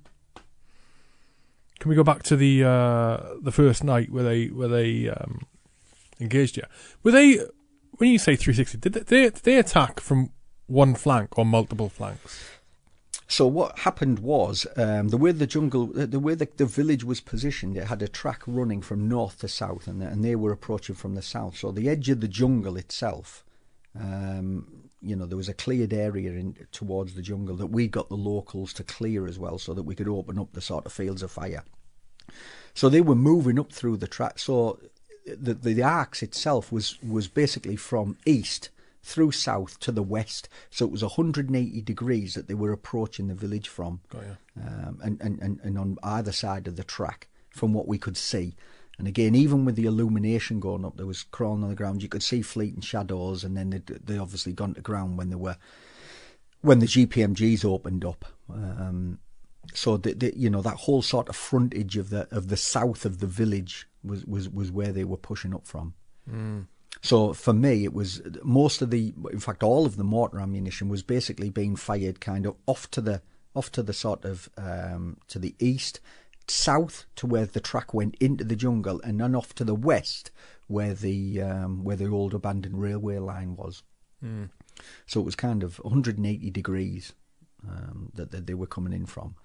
the first night where they engaged you? Were they, when you say 360, did they attack from one flank or multiple flanks? So what happened was, the way the village was positioned, it had a track running from north to south, and they were approaching from the south. So the edge of the jungle itself, there was a cleared area towards the jungle that we got the locals to clear as well, so that we could open up the sort of fields of fire. So they were moving up through the track. So the arcs itself was basically from east through south to the west, so it was 180 degrees that they were approaching the village from. Got you. And on either side of the track from what we could see. And again, even with the illumination going up, there was crawling on the ground, you could see fleeting shadows, and then they obviously gone to ground when the GPMGs opened up. So that whole sort of frontage of the south of the village was where they were pushing up from. So for me, it was in fact, all of the mortar ammunition was basically being fired kind of off to the sort of to the east, south to where the track went into the jungle, and then off to the west where the old abandoned railway line was. So it was kind of 180 degrees that they were coming in from.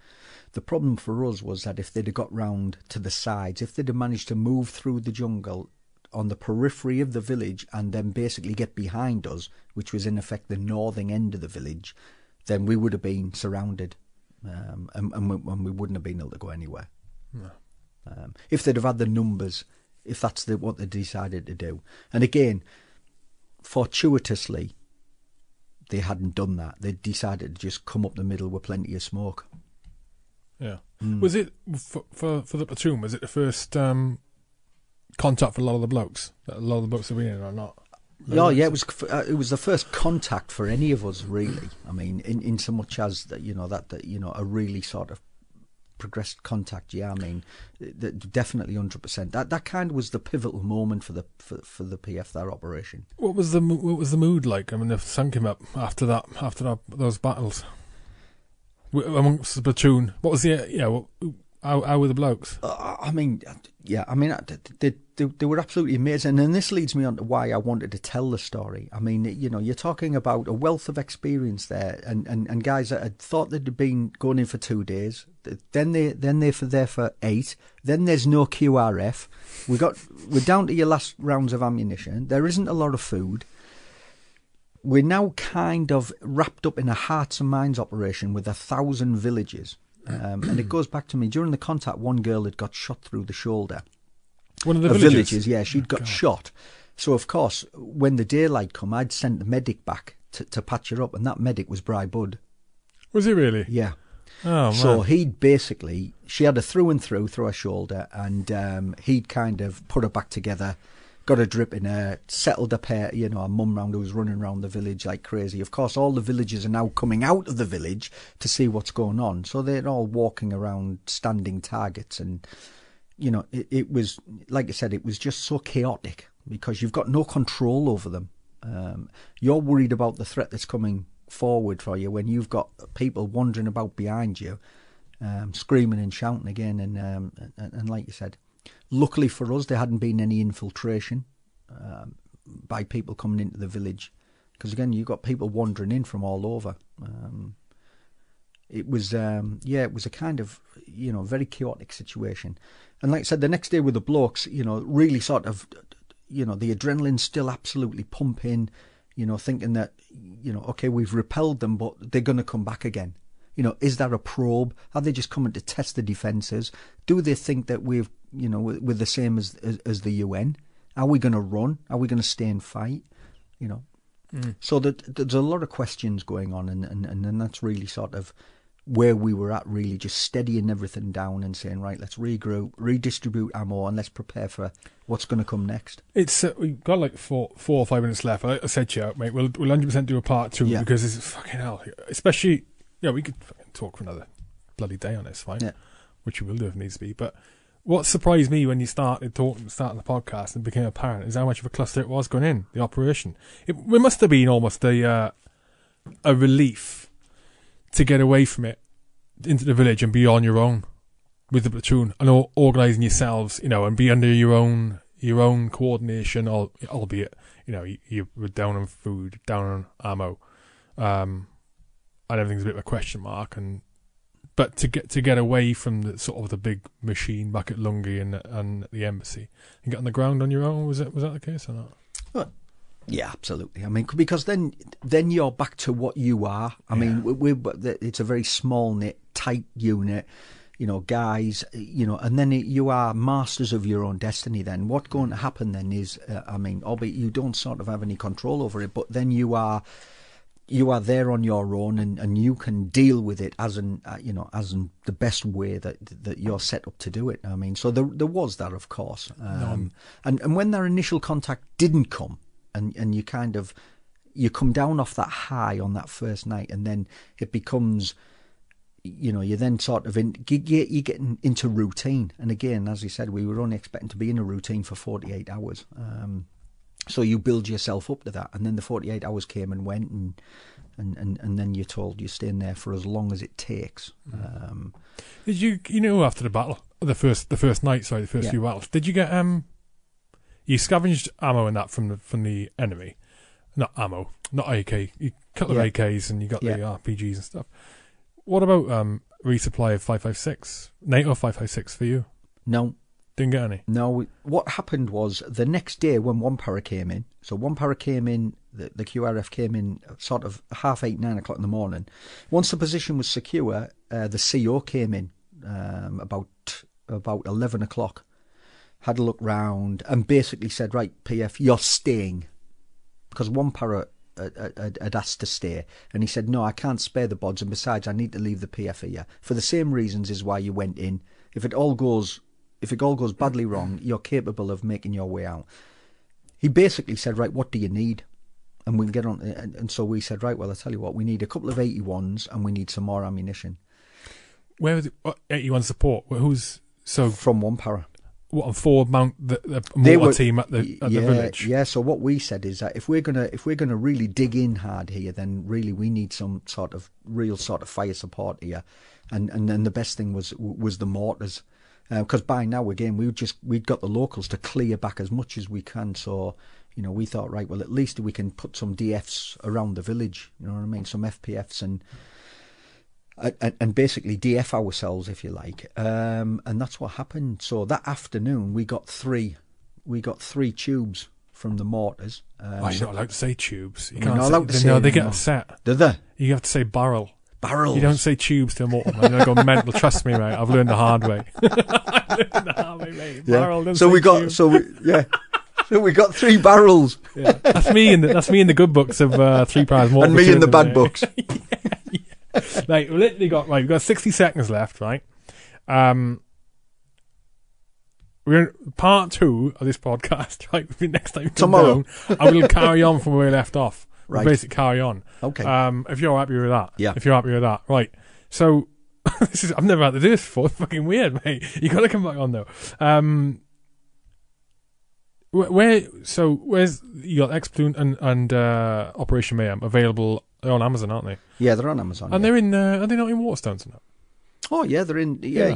The problem for us was that if they'd have got round to the sides, if they'd have managed to move through the jungle on the periphery of the village and then basically get behind us, which was in effect the northern end of the village, then we would have been surrounded, and we wouldn't have been able to go anywhere. No. If they'd have had the numbers, if that's what they decided to do. And again, fortuitously, they hadn't done that. They decided to just come up the middle with plenty of smoke. Yeah. Was it for the platoon? Was it the first contact for a lot of the blokes? That a lot of the blokes have been in or not? Yeah, it was the first contact for any of us, really. I mean, in so much as that, a really sort of progressed contact. Yeah, I mean, definitely 100%. That kind of was the pivotal moment for the PF, that operation. What was the mood like? I mean, the sun came up after those battles amongst the platoon. What was how were the blokes? I mean, they were absolutely amazing, and this leads me on to why I wanted to tell the story. I mean, you're talking about a wealth of experience there, and guys that had thought they'd been going in for 2 days, then they're there for 8. Then there's no QRF. We're down to your last rounds of ammunition. There isn't a lot of food. We're now kind of wrapped up in a hearts and minds operation with 1,000 villages. And it goes back to me, during the contact, one girl had got shot through the shoulder. One of the villages? Yeah, she'd got shot. So, of course, when the daylight come, I'd sent the medic back to patch her up, and that medic was Bri Budd. Was he really? Yeah. Oh, man. So she had a through and through her shoulder, and he'd kind of put her back together, got a drip in her, settled up her, a mum round who was running around the village like crazy. Of course, all the villagers are now coming out of the village to see what's going on. So they're all walking around standing targets. And, it was, like I said, it was just so chaotic because you've got no control over them. You're worried about the threat that's coming forward for you when you've got people wandering about behind you, screaming and shouting again. And like you said, luckily for us, there hadn't been any infiltration by people coming into the village, because again, you've got people wandering in from all over. It was a kind of very chaotic situation. And like I said, the next day with the blokes, really sort of, the adrenaline's still absolutely pumping. Thinking that okay, we've repelled them, but they're going to come back again. Is there a probe? Are they just coming to test the defences? Do they think that we're the same as the UN? Are we going to run? Are we going to stay and fight? So there's a lot of questions going on, and that's really sort of where we were at, really just steadying everything down and saying, right, let's regroup, redistribute ammo, and let's prepare for what's going to come next. It's we've got like 4 or 5 minutes left. I said to you, mate, we'll 100% do a part 2 because this is fucking hell. Especially, we could fucking talk for another bloody day on this, fine, which we will do if needs to be. But what surprised me when you starting the podcast and became apparent is how much of a cluster it was going in, the operation. It must have been almost a relief to get away from it into the village and be on your own with the platoon and organising yourselves, and be under your own coordination, albeit, you were down on food, down on ammo, and everything's a bit of a question mark. But to get away from the sort of the big machine back at Lungi and the embassy and get on the ground on your own, was that the case or not? Well, yeah, absolutely. I mean, because then you're back to what you are. I mean, it's a very small knit, tight unit, guys, and then you are masters of your own destiny. Then what's going to happen then is, albeit you don't sort of have any control over it, but then you are there on your own, and you can deal with it as in the best way that you're set up to do it. I mean, so there was that, of course, and when that initial contact didn't come, and you kind of come down off that high on that first night, and then it becomes, you then sort of you're getting into routine. And again, as you said, we were only expecting to be in a routine for 48 hours. So you build yourself up to that, and then the 48 hours came and went, and then you're told you're staying there for as long as it takes. Did you after the battle, the first night, sorry, the first few battles, did you get you scavenged ammo and that from the enemy, not ammo, not AK, you cut the AKs and you got the RPGs and stuff. What about resupply of 5.56 NATO 5.56 for you? No. Didn't get any? No. What happened was the next day when one para came in, so one para came in, the QRF came in sort of 8:30, 9 o'clock in the morning. Once the position was secure, the CO came in about 11 o'clock, had a look round and basically said, right, PF, you're staying. Because one para had asked to stay, and he said, no, I can't spare the bods, and besides, I need to leave the PF here. For the same reasons is why you went in. If it all goes badly wrong, you're capable of making your way out. He basically said, right, what do you need? And we can get on. And so we said, right, well, I'll tell you what, we need a couple of 81s and we need some more ammunition. where was it? 81 support. Who's so from one para? What, for Mount the mortar team at the village? Yeah. So what we said is that if we're gonna really dig in hard here, then really we need some sort of real sort of fire support here, and then the best thing was the mortars, because by now again we'd got the locals to clear back as much as we can. So we thought, right, well, at least we can put some DFs around the village. You know what I mean? Some FPFs and basically DF ourselves, if you like, and that's what happened. So that afternoon we got three tubes from the mortars. You're not allowed to say tubes. You can't not allowed to say no, they get upset. Do they? You have to say barrel. Barrels. You don't say tubes to a mortar, man. You're going mental. Trust me, mate. I've learned the hard way. Mate. Barrel. Yeah. So we got. So we got 3 barrels. Yeah. That's me in the good books of 3 Prize Mortar. And me in the bad books. Like, we literally we've got 60 seconds left, right? We're in part 2 of this podcast, right? Next time tomorrow, and we'll carry on from where we left off. Right. We'll basically carry on. Okay. If you're happy with that. Yeah. If you're happy with that, right? So I've never had to do this before. It's fucking weird, mate. You got to come back on though. Where's you got X-Platoon and Operation Mayhem available? They're on Amazon, aren't they? Yeah, they're on Amazon. And they're in. Are they not in Waterstones now? Oh yeah, they're in. Yeah.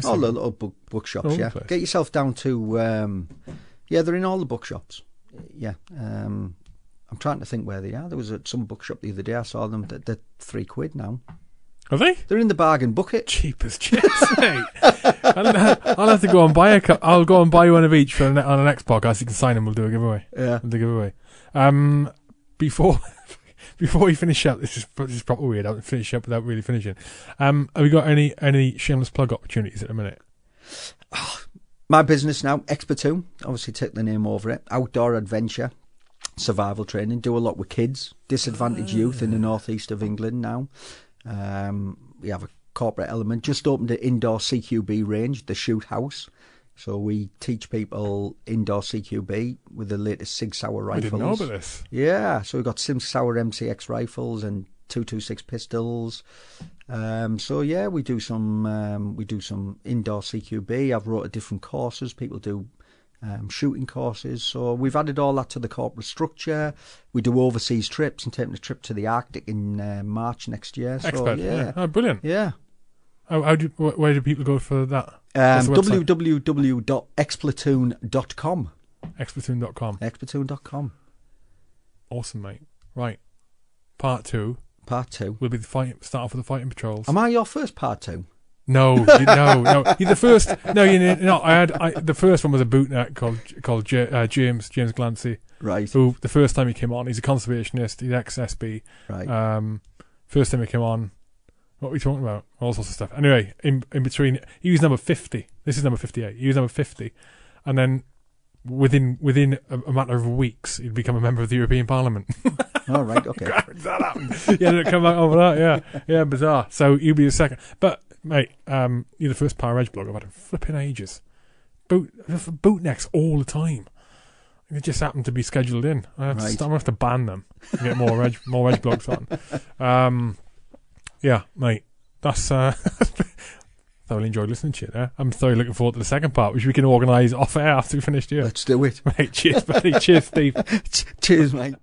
All the little bookshops. Yeah, get yourself down to. They're in all the bookshops. Yeah. I'm trying to think where they are. There was some bookshop the other day. I saw them. They're £3 now. Are they? They're in the bargain bucket. Cheap as chips, mate. I'll have to go and buy I'll go and buy one of each on the next podcast. You can sign them. We'll do a giveaway. Yeah. We'll do a giveaway. Before we finish up, this is proper weird. I don't finish up without really finishing. Have we got any shameless plug opportunities at the minute? My business now, X+platoon. Obviously, take the name over it. Outdoor adventure, survival training. Do a lot with kids, disadvantaged youth in the northeast of England now. We have a corporate element. Just opened an indoor CQB range, the Shoot House. So we teach people indoor CQB with the latest Sig Sauer rifles. I didn't know about this. Yeah, so we've got Sig Sauer MCX rifles and 226 pistols. So yeah, we do some indoor CQB. I've wrote different courses. People do shooting courses. So we've added all that to the corporate structure. We do overseas trips and taking a trip to the Arctic in March next year. So Expert, yeah. Oh, brilliant. Yeah. Where do people go for that? www.xplatoon.com. Xplatoon.com. Xplatoon.com. Awesome, mate. Right. Part 2. Part 2. Will be start off with the fighting patrols. Am I your first part 2? No. You're the first. No, the first one was a bootneck called James Glancy. Right. Who the first time he came on, he's a conservationist. He's ex-SB. Right. First time he came on. What are we talking about? All sorts of stuff. Anyway, in between, he was number 50. This is number 58. He was number 50, and then within a matter of weeks, he'd become a member of the European Parliament. Oh, right. Okay. That happened. He ended up coming back over that. Yeah, bizarre. So you'll be the second. But mate, you're the first Power Edge blog I've had in flipping ages. Bootnecks all the time. They just happen to be scheduled in. I'm gonna have to ban them and get more edge blogs on. Yeah, mate. That's thoroughly enjoyed listening to you there. I'm thoroughly looking forward to the second part, which we can organise off air after we finished here. Let's do it. Mate, cheers, buddy. Cheers, Steve. Cheers, mate.